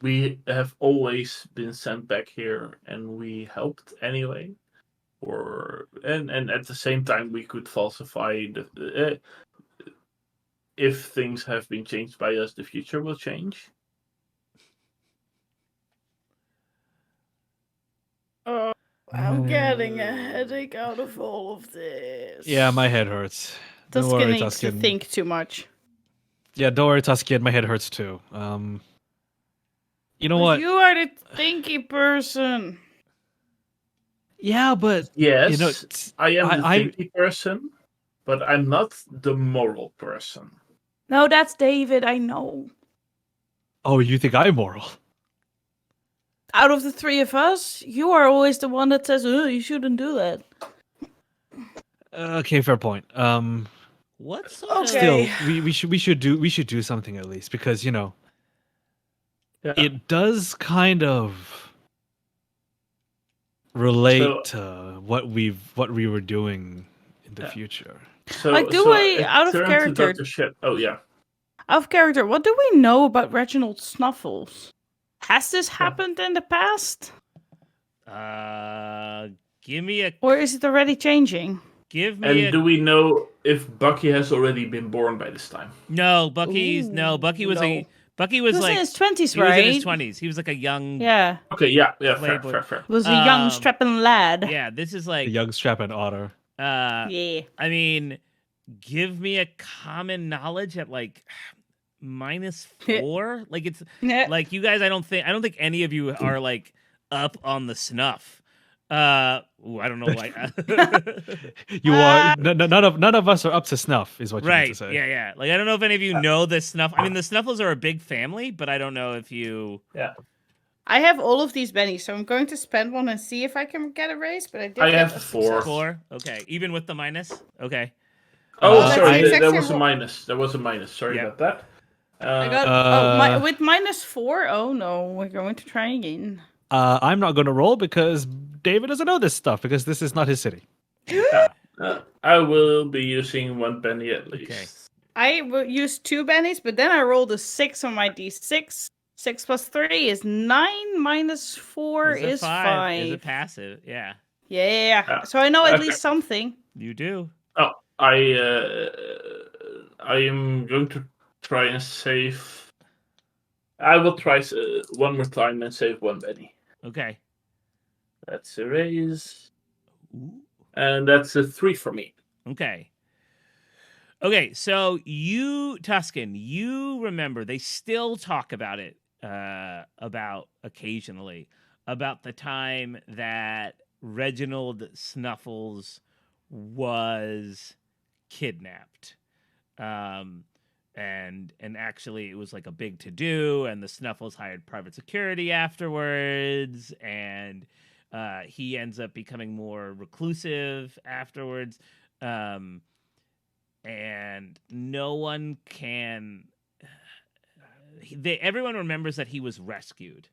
Speaker 3: We have always been sent back here, and we helped anyway. Or and at the same time, we could falsify the. If things have been changed by us, the future will change.
Speaker 2: Oh, I'm getting a headache out of all of this.
Speaker 4: Yeah, my head hurts. Don't
Speaker 2: Tuskin
Speaker 4: worry,
Speaker 2: needs to
Speaker 4: Tuskin.
Speaker 2: think too much.
Speaker 4: Yeah, don't worry, Tuskin. My head hurts too. You know
Speaker 2: But
Speaker 4: what?
Speaker 2: you are the thinky person.
Speaker 4: Yeah, but
Speaker 3: Yes,
Speaker 4: you know,
Speaker 3: I am the
Speaker 4: I
Speaker 3: thinky person, but I'm not the moral person.
Speaker 2: No, that's David, I know.
Speaker 4: oh, you think I'm moral?
Speaker 2: Out of the three of us, you are always the one that says, oh, you shouldn't do that.
Speaker 4: Okay, fair point.
Speaker 1: What sort
Speaker 2: Okay.
Speaker 1: of...
Speaker 4: Still, we should do something at least because
Speaker 3: Yeah.
Speaker 4: it does kind of relate to what we were doing in the future.
Speaker 3: So,
Speaker 2: Like, do
Speaker 3: so
Speaker 2: we,
Speaker 3: I
Speaker 2: out of
Speaker 3: turn to
Speaker 2: character,
Speaker 3: Dr. Shep. Oh yeah.
Speaker 2: out of character, what do we know about Reginald Snuffles? Has this happened in the past?
Speaker 1: Give me a...
Speaker 2: Or is it already changing?
Speaker 1: Give me
Speaker 3: And
Speaker 1: a...
Speaker 3: do we know if Bucky has already been born by this time?
Speaker 1: No, Bucky was
Speaker 2: no.
Speaker 1: Bucky was
Speaker 2: He was
Speaker 1: like
Speaker 2: in his 20s,
Speaker 1: he
Speaker 2: right?
Speaker 1: was in his 20s. He was like a young
Speaker 2: Yeah.
Speaker 3: Okay, yeah, fair,
Speaker 1: Playboy.
Speaker 3: fair.
Speaker 2: Was a young
Speaker 1: Um,
Speaker 2: strapping lad.
Speaker 1: Yeah, this is
Speaker 4: The
Speaker 1: like
Speaker 4: young strap and otter.
Speaker 2: Yeah.
Speaker 1: I mean, give me a common knowledge at like -4. Like it's like you guys I don't think any of you are like up on the snuff. I don't know why.
Speaker 4: You are none of us are up to snuff, is what you mean to
Speaker 1: Right.
Speaker 4: say.
Speaker 1: Yeah. Like I don't know if any of you know the snuff. I mean, the Snuffles are a big family, but I don't know if you...
Speaker 3: Yeah.
Speaker 2: I have all of these bennies, so I'm going to spend one and see if I can get a raise, but I did
Speaker 3: I
Speaker 2: get
Speaker 3: have
Speaker 2: a
Speaker 3: 4.
Speaker 2: success.
Speaker 1: 4. Okay, even with the minus. Okay.
Speaker 3: Oh,
Speaker 4: that's
Speaker 3: sorry,
Speaker 2: the exact
Speaker 3: there
Speaker 2: same
Speaker 3: was a
Speaker 2: roll.
Speaker 3: minus. There was a minus. Sorry
Speaker 1: Yeah.
Speaker 3: about that.
Speaker 2: I got with -4. Oh no, we're going to try again.
Speaker 4: I'm not going to roll because David doesn't know this stuff because this is not his city.
Speaker 3: I will be using 1 penny at least.
Speaker 1: Okay.
Speaker 2: I used 2 bennies, but then I rolled a 6 on my d6. 6 plus 3 is 9. -4 is 5.
Speaker 1: Is a passive. Yeah.
Speaker 2: Yeah. So I know at
Speaker 3: Okay.
Speaker 2: least something.
Speaker 1: You do.
Speaker 3: Oh, I am going to try and save. I will try one more time and save 1 penny.
Speaker 1: Okay.
Speaker 3: That's a raise,
Speaker 1: Ooh.
Speaker 3: and that's a 3 for me.
Speaker 1: Okay. Okay, so you, Tuskin, you remember they still talk about it, about occasionally, about the time that Reginald Snuffles was kidnapped. And actually it was like a big to-do, and the Snuffles hired private security afterwards, and he ends up becoming more reclusive afterwards. And no one can... everyone remembers that he was rescued,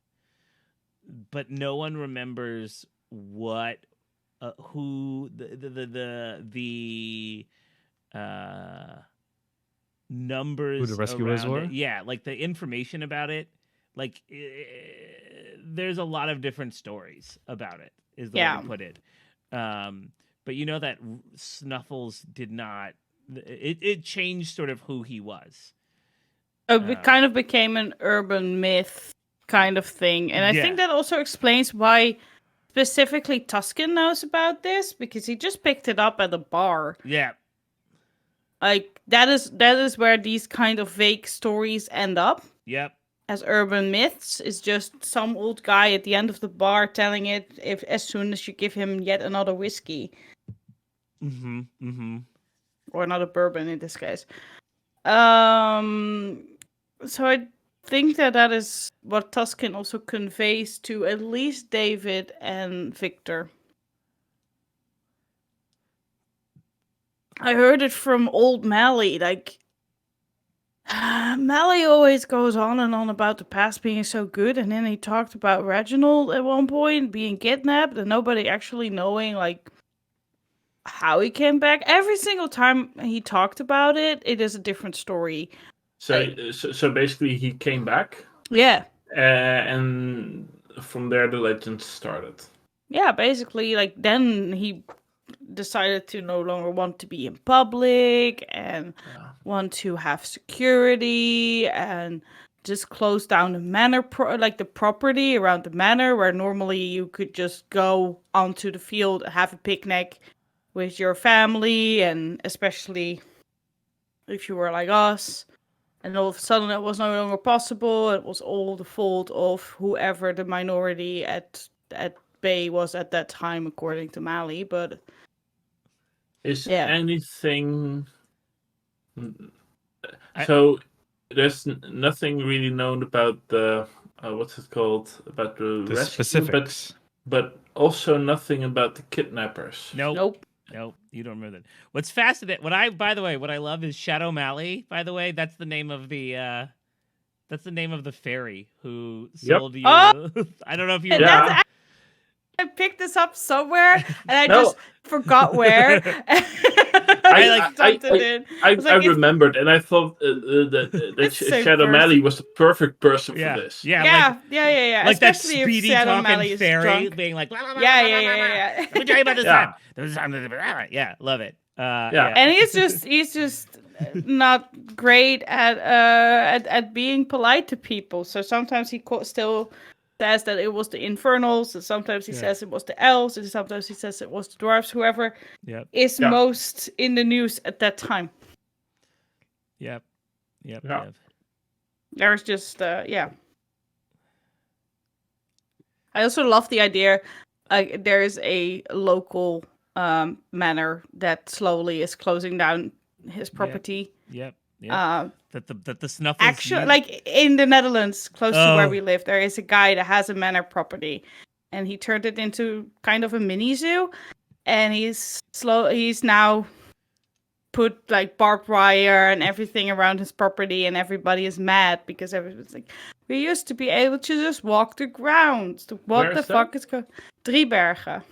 Speaker 1: but no one remembers what... who the numbers
Speaker 4: Who the rescuers
Speaker 1: around
Speaker 4: were?
Speaker 1: it. Yeah, like the information about it. Like there's a lot of different stories about it, is the way to put it. But you know that Snuffles did not... It changed sort of who he was.
Speaker 2: It kind of became an urban myth kind of thing. And I think that also explains why specifically Tuskin knows about this, because he just picked it up at a bar.
Speaker 1: Yeah.
Speaker 2: Like that is where these kind of vague stories end up.
Speaker 1: Yep.
Speaker 2: As urban myths, is just some old guy at the end of the bar telling it as soon as you give him yet another whiskey.
Speaker 1: Mm-hmm. Mm-hmm.
Speaker 2: Or another bourbon in this case. So I think that is what Tuskin also conveys to at least David and Victor. I heard it from old Mally, like... Mally always goes on and on about the past being so good, and then he talked about Reginald at one point being kidnapped, and nobody actually knowing, like, how he came back. Every single time he talked about it, it is a different story.
Speaker 3: So basically, he came back,
Speaker 2: Yeah.
Speaker 3: and from there the legend started.
Speaker 2: Yeah, basically, like, then he decided to no longer want to be in public and want to have security and just close down the manor, the property around the manor, where normally you could just go onto the field and have a picnic with your family, and especially if you were like us. And all of a sudden it was no longer possible. It was all the fault of whoever the minority at Bay was at that time, according to Mali. But
Speaker 3: Is
Speaker 2: yeah.
Speaker 3: anything... So there's nothing really known about the what's it called, about the rescue,
Speaker 4: specifics,
Speaker 3: but also nothing about the kidnappers.
Speaker 2: Nope.
Speaker 1: Nope, you don't remember that. What's fascinating? What I love is Shadow Mali. By the way, that's the name of the fairy who sold you.
Speaker 2: Oh!
Speaker 1: I don't know if you.
Speaker 3: Yeah.
Speaker 2: I picked this up somewhere and I just forgot where.
Speaker 3: I remembered, and I thought that Shadow Mali was the perfect person for this.
Speaker 1: Yeah. Like that
Speaker 2: Especially
Speaker 1: speedy
Speaker 2: if Shadow
Speaker 1: talking
Speaker 2: Mali
Speaker 1: fairy
Speaker 2: is
Speaker 1: being like,
Speaker 2: yeah.
Speaker 1: Let me tell you about this time. There was time. Yeah, love it.
Speaker 2: And he's just not great at being polite to people. So sometimes he still says that it was the Infernals, and sometimes he says it was the elves, and sometimes he says it was the dwarves. Whoever is most in the news at that time.
Speaker 1: Yep.
Speaker 2: There's just I also love the idea. There is a local manor that slowly is closing down his property.
Speaker 1: Yep. That the Snuffles
Speaker 2: actually, like in the Netherlands, close to where we live, there is a guy that has a manor property, and he turned it into kind of a mini zoo. And he's now put like barbed wire and everything around his property, and everybody is mad because everybody's like, we used to be able to just walk the ground. What the fuck is going? Driebergen.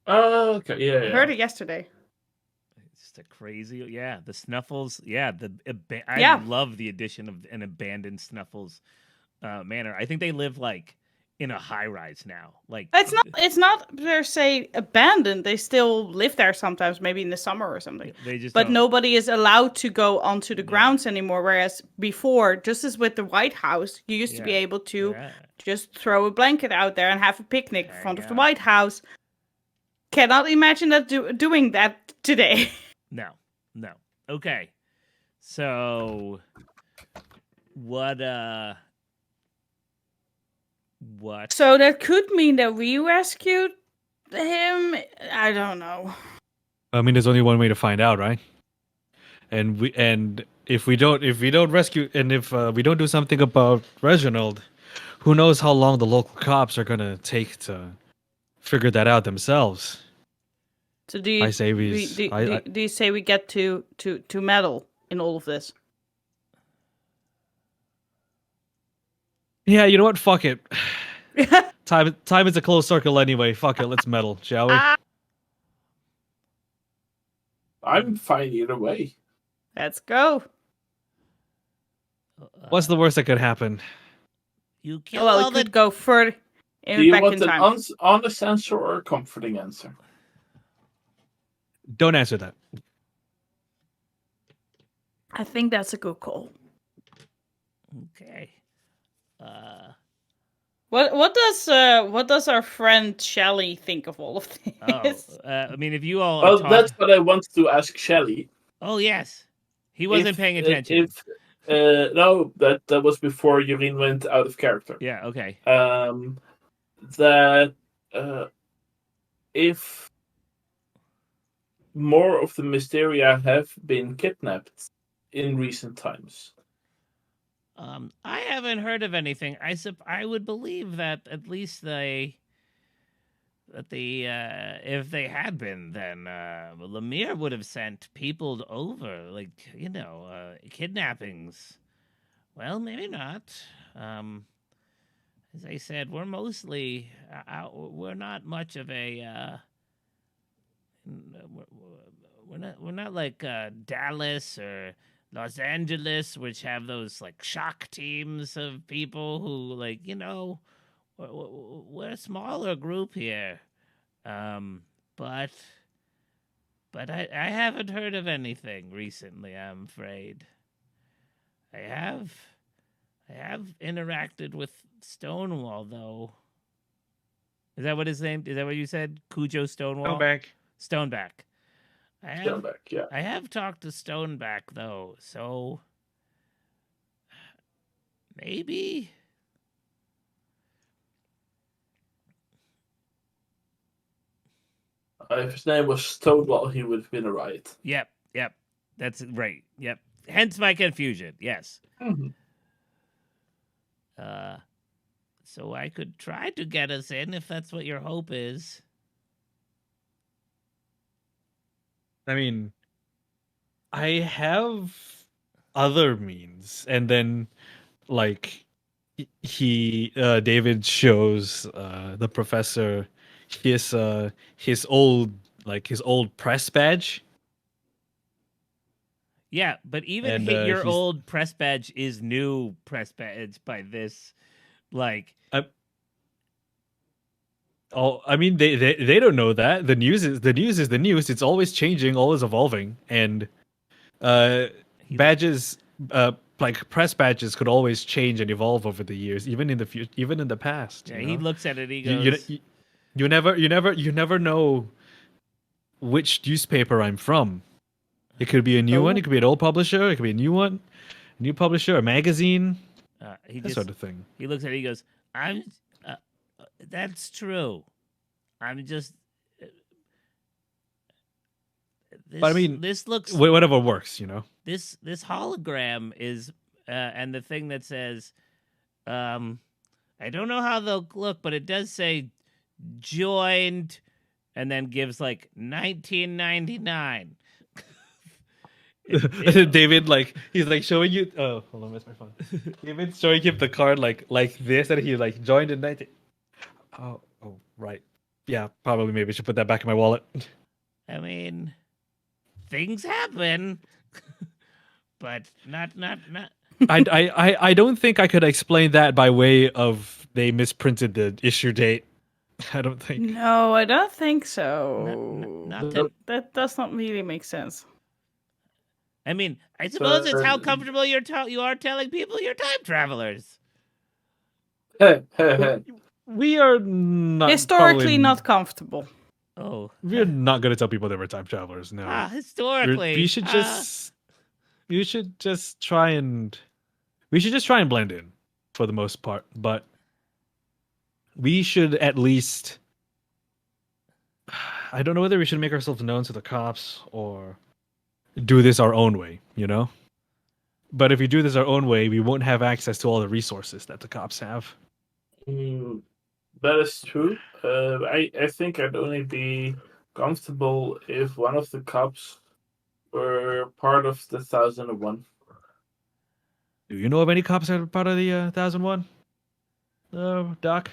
Speaker 3: Oh, okay, yeah.
Speaker 2: I heard it yesterday.
Speaker 1: A crazy, the Snuffles, I love the addition of an abandoned Snuffles manor. I think they live like in a high rise now. Like
Speaker 2: it's not per se abandoned. They still live there sometimes, maybe in the summer or something. But nobody is allowed to go onto the grounds anymore. Whereas before, just as with the White House, you used to be able to just throw a blanket out there and have a picnic in front of the White House. Cannot imagine that doing that today.
Speaker 1: No. Okay. So what
Speaker 2: So that could mean that we rescued him. I don't know.
Speaker 4: I mean, there's only one way to find out, right? And if we don't rescue, and if we don't do something about Reginald, who knows how long the local cops are gonna take to figure that out themselves.
Speaker 2: So do you say we get to meddle in all of this?
Speaker 4: Yeah, you know what? Fuck it. Time is a closed circle anyway. Fuck it. Let's meddle, shall we?
Speaker 3: I'm fine either way.
Speaker 2: Let's go.
Speaker 4: What's the worst that could happen?
Speaker 1: You kill
Speaker 2: it could go further back in time.
Speaker 3: Do you want an honest answer or a comforting answer?
Speaker 4: Don't answer that.
Speaker 2: I think that's a good call.
Speaker 1: Okay.
Speaker 2: What does our friend Shelley think of all of this?
Speaker 1: I mean, if you all
Speaker 3: well, that's what I want to ask Shelley.
Speaker 1: Oh yes, he wasn't paying attention.
Speaker 3: No, that was before Joreen went out of character.
Speaker 1: Yeah. Okay.
Speaker 3: That if more of the Mysteria have been kidnapped in recent times.
Speaker 1: I haven't heard of anything. I would believe that at least if they had been, then Lemire would have sent people over, like kidnappings. Well, maybe not. As I said, we're mostly we're not much of a. We're not like Dallas or Los Angeles, which have those like shock teams of people who like, we're a smaller group here. But I haven't heard of anything recently, I'm afraid. I have interacted with Stonewall, though. Is that what his name? Is that what you said? Cujo Stonewall? Stoneback.
Speaker 3: Stoneback, yeah.
Speaker 1: I have talked to Stoneback, though, so maybe.
Speaker 3: If his name was Stonewall, he would have been right.
Speaker 1: Yep. That's right. Yep. Hence my confusion. Yes.
Speaker 3: Mhm.
Speaker 1: So I could try to get us in if that's what your hope is.
Speaker 4: I mean, I have other means, and then like David shows the professor his old press badge.
Speaker 1: Yeah, but even
Speaker 4: And,
Speaker 1: your
Speaker 4: he's-
Speaker 1: old press badge is new press badge by this. Like,
Speaker 4: I mean, they don't know that. The news is the news. It's always changing, always evolving, and badges, like press badges, could always change and evolve over the years, even in the even in the past.
Speaker 1: yeah,
Speaker 4: you
Speaker 1: he
Speaker 4: know?
Speaker 1: looks at it. He
Speaker 4: You,
Speaker 1: goes,
Speaker 4: you never know which newspaper I'm from. It could be a new one. It could be an old publisher. It could be a new one, a new publisher, a magazine, that sort of thing.
Speaker 1: He looks at it. He goes, "I'm. That's true. I'm just. This,
Speaker 4: But I mean,
Speaker 1: this looks
Speaker 4: whatever works,
Speaker 1: This hologram is, and the thing that says, I don't know how they'll look, but it does say joined, and then gives like 1999.
Speaker 4: David, like, he's like showing you. Oh, hold on, where's my phone? David's showing him the card like this, and he like joined in 19. Oh, right. Yeah, probably maybe I should put that back in my wallet.
Speaker 1: I mean, things happen, but not.
Speaker 4: I don't think I could explain that by way of they misprinted the issue date. I don't think.
Speaker 2: No, I don't think so.
Speaker 1: Not to,
Speaker 2: That does not really make sense.
Speaker 1: I mean, I suppose it's how comfortable you are telling people you're time travelers.
Speaker 4: We are not
Speaker 2: Historically not comfortable.
Speaker 1: Oh,
Speaker 4: we're not going to tell people that we're time travelers. No,
Speaker 1: historically,
Speaker 4: we should just try and blend in for the most part. But we should at least. I don't know whether we should make ourselves known to the cops or do this our own way, But if we do this our own way, we won't have access to all the resources that the cops have.
Speaker 3: That is true. I think I'd only be comfortable if one of the cops were part of the 1001.
Speaker 4: Do you know of any cops that are part of the 1001? Doc?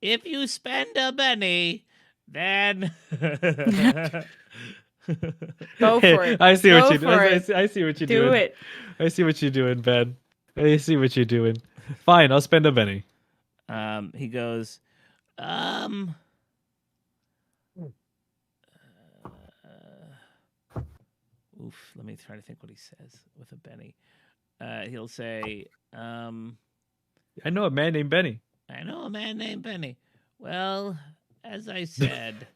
Speaker 1: If you spend a penny, then
Speaker 2: Go for it.
Speaker 4: I see what you do.
Speaker 2: I
Speaker 4: see what you're
Speaker 2: Do
Speaker 4: doing.
Speaker 2: it.
Speaker 4: I see what you're doing, Ben. I see what you're doing. Fine, I'll spend a penny.
Speaker 1: He goes, oof, let me try to think what he says with a Benny. He'll say,
Speaker 4: I know a man named Benny.
Speaker 1: I know a man named Benny. Well, as I said,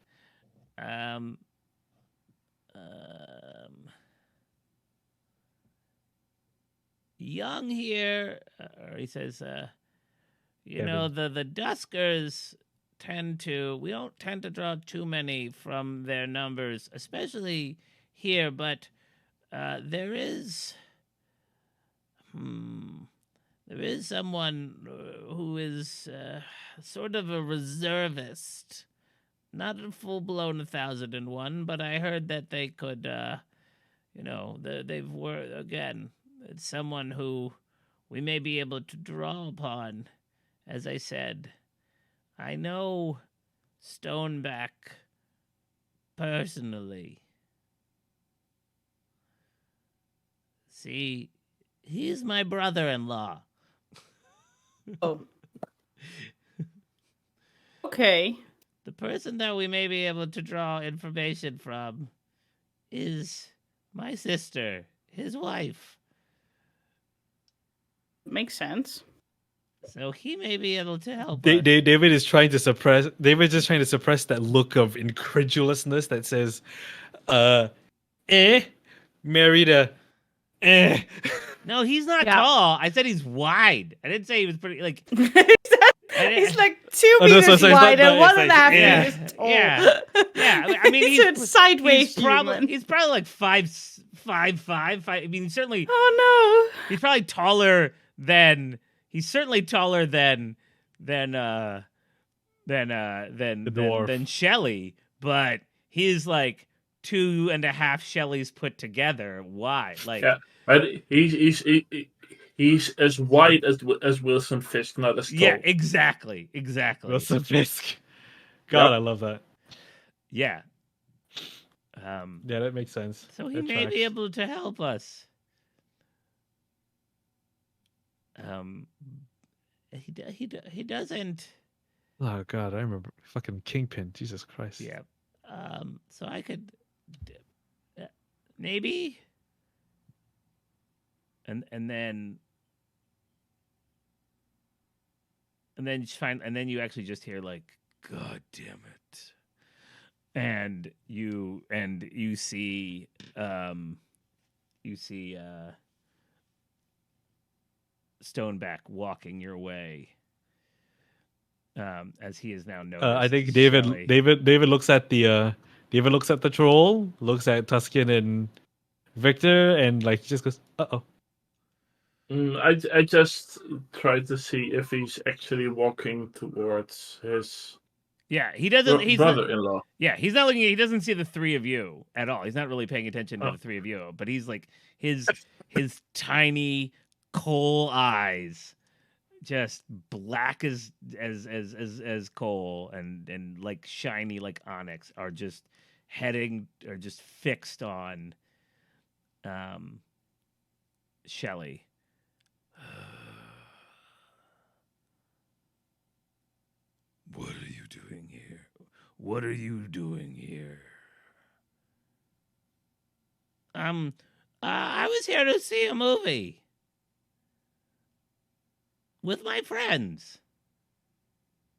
Speaker 1: Young here, or he says, you know, the Duskers we don't tend to draw too many from their numbers, especially here, but there is someone who is sort of a reservist, not a full-blown 1001, but I heard that they could, they've worked, again, it's someone who we may be able to draw upon. As I said, I know Stoneback personally. See, he's my brother-in-law.
Speaker 2: Oh. Okay.
Speaker 1: The person that we may be able to draw information from is my sister, his wife.
Speaker 2: Makes sense.
Speaker 1: So he may be able to help us.
Speaker 4: David is trying to suppress. David's just trying to suppress that look of incredulousness that says, married a,
Speaker 1: No, he's not
Speaker 2: Yeah.
Speaker 1: tall. I said he's wide. I didn't say he was pretty. Like
Speaker 2: He's like 2
Speaker 4: Oh, no,
Speaker 2: meters
Speaker 4: sorry,
Speaker 2: wide and
Speaker 4: it's
Speaker 2: 1.5
Speaker 1: yeah,
Speaker 2: meters tall.
Speaker 1: yeah. I mean,
Speaker 2: He's a sideways human.
Speaker 1: He's probably like 5'5". I mean, certainly.
Speaker 2: Oh no.
Speaker 1: He's probably taller than. He's certainly taller than
Speaker 4: dwarf.
Speaker 1: Shelley, but he's like 2.5 Shelleys put together. Why? Like,
Speaker 3: Yeah, but he's as wide as Wilson Fisk, not as tall.
Speaker 1: yeah, exactly.
Speaker 4: Wilson Fisk. God,
Speaker 3: Yep.
Speaker 4: I love that.
Speaker 1: Yeah.
Speaker 4: Yeah, that makes sense.
Speaker 1: So he
Speaker 4: That
Speaker 1: may
Speaker 4: tracks.
Speaker 1: be able to help us. He doesn't.
Speaker 4: Oh God, I remember fucking Kingpin. Jesus Christ.
Speaker 1: Yeah. So I could maybe. And then you actually just hear like, God damn it. And you see Stoneback walking your way. As he is now noticed.
Speaker 4: I think
Speaker 1: Shelley.
Speaker 4: David looks at the troll, looks at Tuskin and Victor, and like just goes, "Uh-oh."
Speaker 3: I just tried to see if he's actually walking towards his
Speaker 1: Yeah, he doesn't. He's not,
Speaker 3: brother-in-law.
Speaker 1: yeah, he's not looking. He doesn't see the three of you at all. He's not really paying attention to
Speaker 3: Oh.
Speaker 1: the three of you. But he's like his tiny coal eyes, just black as coal, and like shiny like onyx, are just fixed on Shelley. What are you doing here? What are you doing here? I was here to see a movie with my friends.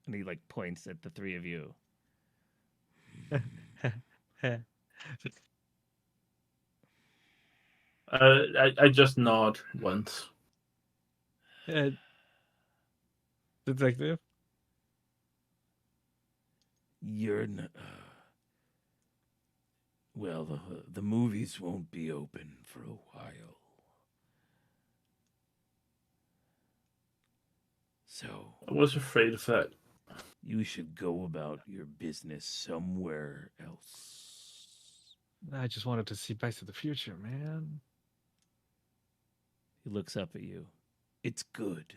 Speaker 1: And he like points at the three of you.
Speaker 3: I just nod once.
Speaker 4: Detective.
Speaker 1: You're not. Well, the movies won't be open for a while. So
Speaker 3: I was afraid of that.
Speaker 1: you should go about your business somewhere else.
Speaker 4: I just wanted to see Back to the Future, man.
Speaker 1: He looks up at you. It's good.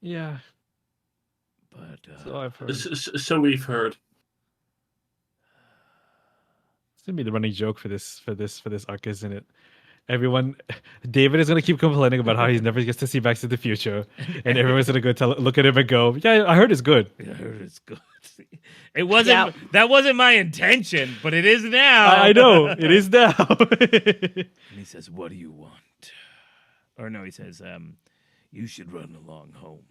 Speaker 4: Yeah.
Speaker 1: But
Speaker 4: So I've heard.
Speaker 3: So we've heard.
Speaker 4: It's gonna be the running joke for this arc, isn't it? Everyone, David is gonna keep complaining about how he never gets to see Back to the Future, and everyone's gonna go look at him and go, "Yeah, I heard it's good."
Speaker 1: I heard it's good. It wasn't. That wasn't my intention, but it is now.
Speaker 4: I know it is now.
Speaker 1: And he says, "What do you want?" Or no, he says, "You should run along home."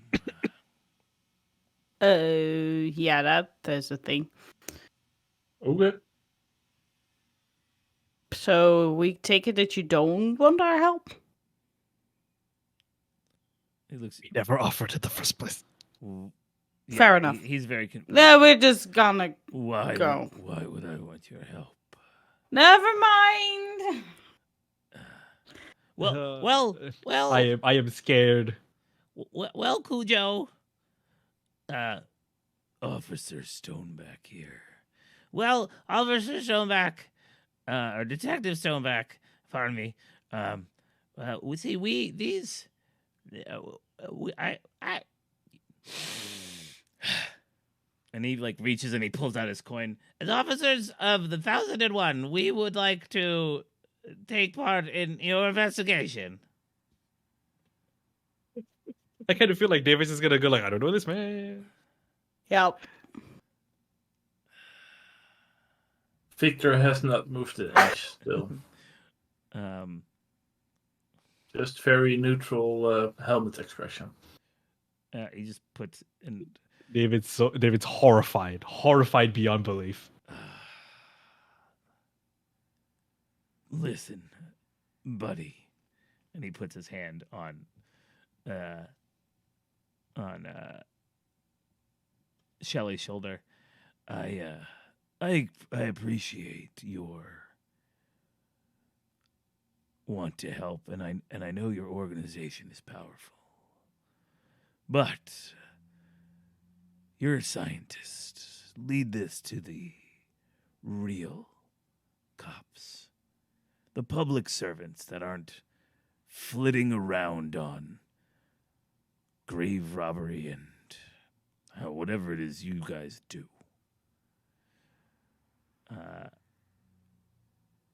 Speaker 2: Yeah, that's a thing.
Speaker 3: Okay.
Speaker 2: So we take it that you don't want our help?
Speaker 1: He looks.
Speaker 4: He never offered in the first place.
Speaker 1: Yeah,
Speaker 2: Fair enough.
Speaker 1: He's very.
Speaker 2: No, we're just gonna
Speaker 1: Why?
Speaker 2: go.
Speaker 1: Why would I want your help?
Speaker 2: Never mind.
Speaker 1: Well.
Speaker 4: I am scared.
Speaker 1: Well, Cujo. Officer Stoneback here. Well, Officer Stoneback, or Detective Stoneback, pardon me. And he like reaches and he pulls out his coin. As officers of the 1001, we would like to take part in your investigation.
Speaker 4: I kind of feel like Davis is gonna go like, I don't know this man.
Speaker 2: Yep.
Speaker 3: Victor has not moved an inch still. Just very neutral helmet expression.
Speaker 1: He just puts in.
Speaker 4: David's horrified beyond belief.
Speaker 1: Listen, buddy, and he puts his hand on Shelley's shoulder. I appreciate your want to help, and I know your organization is powerful, but you're a scientist. Lead this to the real cops, the public servants that aren't flitting around on grave robbery and whatever it is you guys do.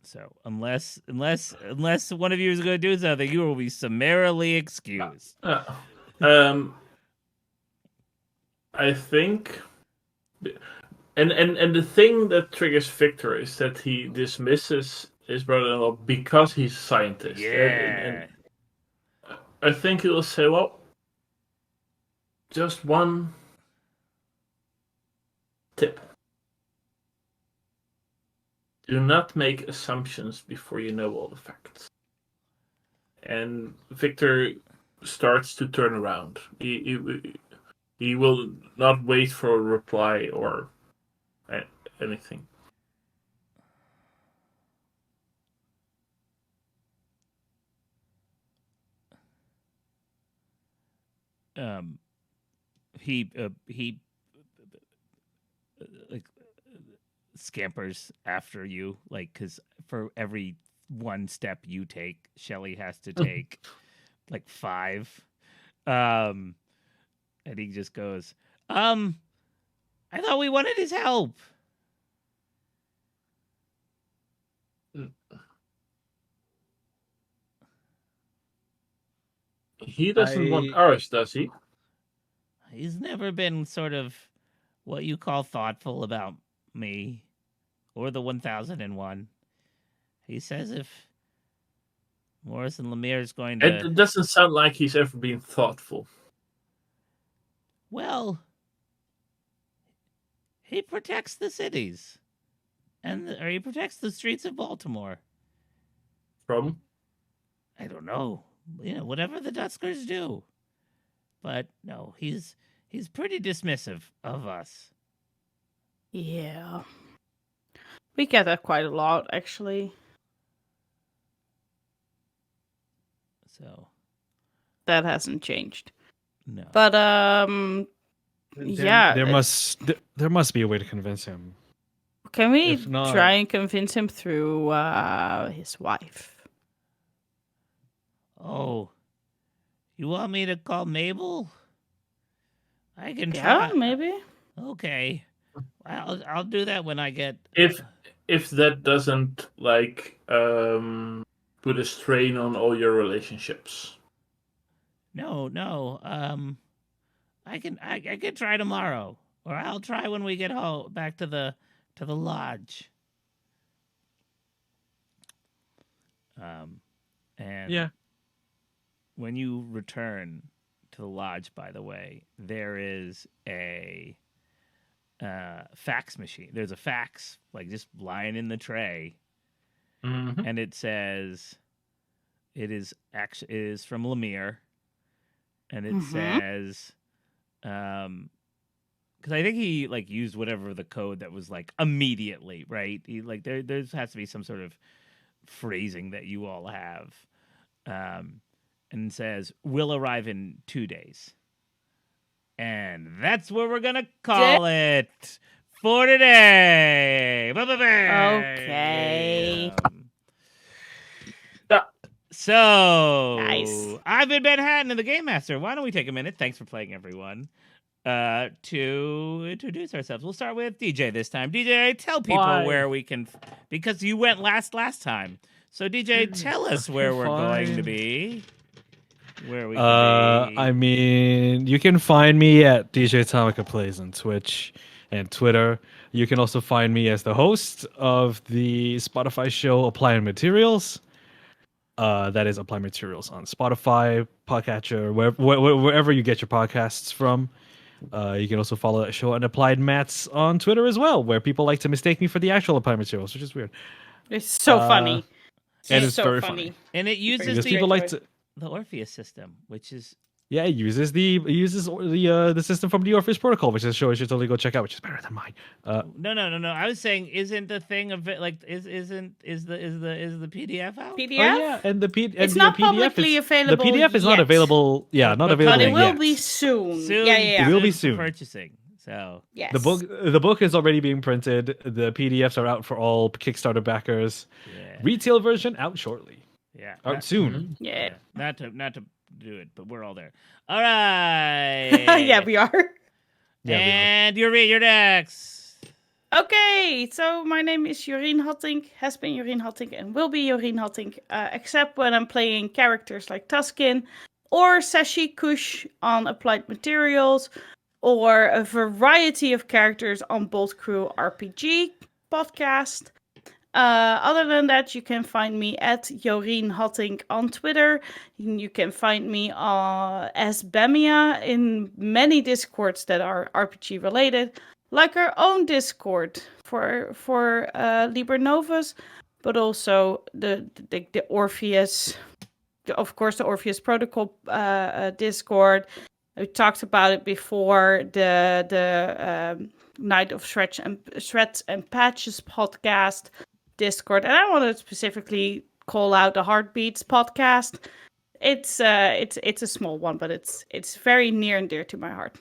Speaker 1: So unless one of you is going to do something, you will be summarily excused.
Speaker 3: I think, and the thing that triggers Victor is that he dismisses his brother-in-law because he's a scientist.
Speaker 1: Yeah.
Speaker 3: And I think he will say, well, just one tip. Do not make assumptions before you know all the facts. And Victor starts to turn around. He will not wait for a reply or anything.
Speaker 1: He scampers after you, like, because for every one step you take, Shelley has to take like 5. And he just goes, I thought we wanted his help.
Speaker 3: He doesn't want ours, does he?
Speaker 1: He's never been sort of what you call thoughtful about me or the 1001. He says if Morris and Lemire is going to...
Speaker 3: It doesn't sound like he's ever been thoughtful.
Speaker 1: Well, he protects the cities. Or he protects the streets of Baltimore.
Speaker 3: From?
Speaker 1: I don't know. Whatever the Duskers do. But no, he's pretty dismissive of us.
Speaker 2: Yeah. We get that quite a lot, actually.
Speaker 1: So
Speaker 2: that hasn't changed.
Speaker 1: No.
Speaker 2: But yeah,
Speaker 4: there must be a way to convince him.
Speaker 2: Can we try and convince him through his wife?
Speaker 1: Oh, you want me to call Mabel? I can try.
Speaker 2: Yeah, maybe.
Speaker 1: Okay, I'll do that when I get.
Speaker 3: If that doesn't put a strain on all your relationships.
Speaker 1: No. I can try tomorrow, or I'll try when we get home back to the lodge. And
Speaker 4: yeah,
Speaker 1: when you return to the lodge, by the way, there is a fax machine. There's a fax just lying in the tray, and it says it is from Lemire, and it says because I think he used whatever the code that was immediately, right? He there has to be some sort of phrasing that you all have, and says will arrive in 2 days, and that's where we're gonna call it for today.
Speaker 2: Okay.
Speaker 1: So
Speaker 2: nice.
Speaker 1: I've been Ben Hatton and the Game Master. Why don't we take a minute? Thanks for playing, everyone. to introduce ourselves. We'll start with DJ this time. DJ, tell people where we can, because you went last time. So DJ, tell us where we're going to be. Where we can be.
Speaker 4: I mean, you can find me at DJ Atomica Plays on Twitch and Twitter. You can also find me as the host of the Spotify show Applying Materials. That is Apply Materials on Spotify, Podcatcher, wherever you get your podcasts from. You can also follow that show on Applied Mats on Twitter as well, where people like to mistake me for the actual Applied Materials, which is weird.
Speaker 2: It's so funny.
Speaker 4: And it's
Speaker 2: so
Speaker 4: very funny.
Speaker 1: And it uses
Speaker 4: Because people like to.
Speaker 1: The Orpheus system, which is
Speaker 4: Yeah, it uses the system from the Orpheus Protocol, which is a show you should totally go check out, which is better than mine.
Speaker 1: No. I was saying, isn't the thing of it like is the PDF out?
Speaker 2: PDF?
Speaker 4: Oh, yeah, and
Speaker 2: it's
Speaker 4: the
Speaker 2: not
Speaker 4: PDF
Speaker 2: publicly available.
Speaker 4: The PDF is not
Speaker 2: yet.
Speaker 4: available. Yeah, not available.
Speaker 2: But it will
Speaker 4: yet.
Speaker 2: be soon.
Speaker 1: Soon,
Speaker 2: Yeah.
Speaker 4: It will be soon.
Speaker 1: Purchasing. So
Speaker 2: Yes.
Speaker 4: The book is already being printed. The PDFs are out for all Kickstarter backers.
Speaker 1: Yeah.
Speaker 4: Retail version out shortly.
Speaker 1: Yeah.
Speaker 4: Out soon.
Speaker 2: Yeah.
Speaker 1: Not to do it, but we're all there. All right.
Speaker 2: Yeah, we are.
Speaker 1: And you're next.
Speaker 2: Okay, so my name is Jorien Hattink, has been Jorien Hattink, and will be Jorien Hattink, except when I'm playing characters like Tuskin, or Sashi Kush on Applied Materials, or a variety of characters on Bolt Crew RPG podcast. Other than that, you can find me at Jorien Hattink on Twitter. You can find me as Bemia in many Discords that are RPG related, like our own Discord for Liber Novus, but also the Orpheus, of course, the Orpheus Protocol Discord. We talked about it before, the Night of Shreds and Patches podcast Discord, and I want to specifically call out the Heartbeats podcast. It's a small one, but it's very near and dear to my heart.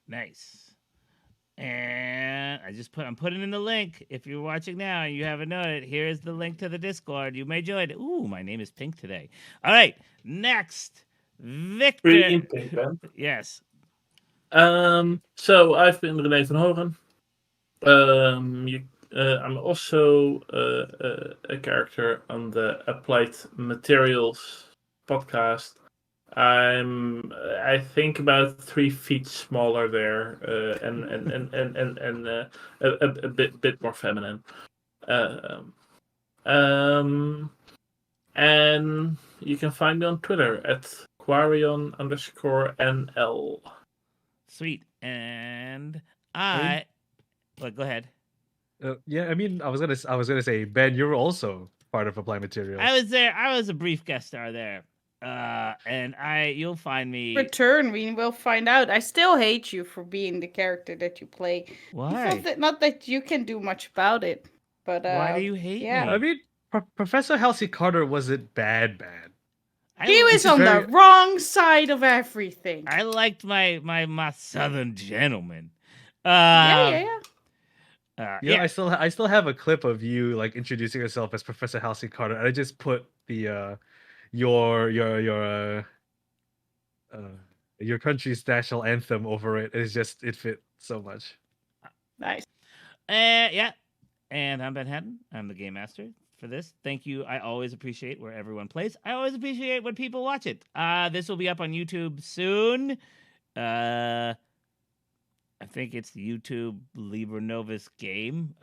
Speaker 1: Nice. And I'm putting in the link. If you're watching now and you haven't known it, here is the link to the Discord. You may join. Ooh, my name is Pink today. All right, next, Victor.
Speaker 3: Pretty in Pink, Ben.
Speaker 1: Yes.
Speaker 3: So I've been René van Horen. I'm also a character on the Applied Materials podcast. I'm, I think, about 3 feet smaller there, and a bit more feminine. And you can find me on Twitter at Quarion_NL.
Speaker 1: Sweet. And go ahead.
Speaker 4: Yeah, I mean, I was gonna say, Ben, you're also part of Applied Materials.
Speaker 1: I was there. I was a brief guest star there. And you'll find me.
Speaker 2: Return, we will find out. I still hate you for being the character that you play.
Speaker 1: Why?
Speaker 2: Not that you can do much about it, but
Speaker 1: why do you hate me?
Speaker 4: I mean, Professor Halsey Carter wasn't bad.
Speaker 2: He was on the wrong side of everything.
Speaker 1: I liked my Southern gentleman.
Speaker 2: Yeah.
Speaker 4: I still have a clip of you like introducing yourself as Professor Halsey Carter, and I just put the your country's national anthem over it. It fit so much.
Speaker 2: Nice.
Speaker 1: Yeah. And I'm Ben Hatton. I'm the game master for this. Thank you. I always appreciate where everyone plays. I always appreciate when people watch it. This will be up on YouTube soon. I think it's the YouTube Liber Novus game.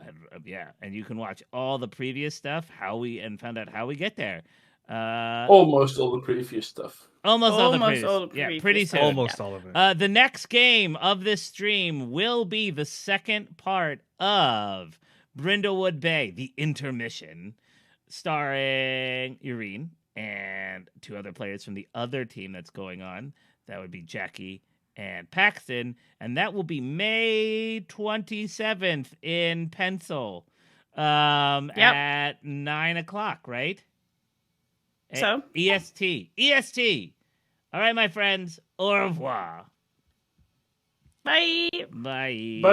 Speaker 1: Yeah, and you can watch all the previous stuff, found out how we get there.
Speaker 3: Almost all the previous stuff.
Speaker 1: Almost all the previous.
Speaker 2: Yeah,
Speaker 1: pretty soon.
Speaker 4: Almost all of it.
Speaker 1: The next game of this stream will be the second part of Brindlewood Bay, the intermission, starring Irene and 2 other players from the other team that's going on. That would be Jackie and Paxton, and that will be May 27th in Pencil, at 9:00, right?
Speaker 2: So
Speaker 1: EST. All right, my friends. Au revoir.
Speaker 2: Bye.
Speaker 1: Bye.
Speaker 3: Bye.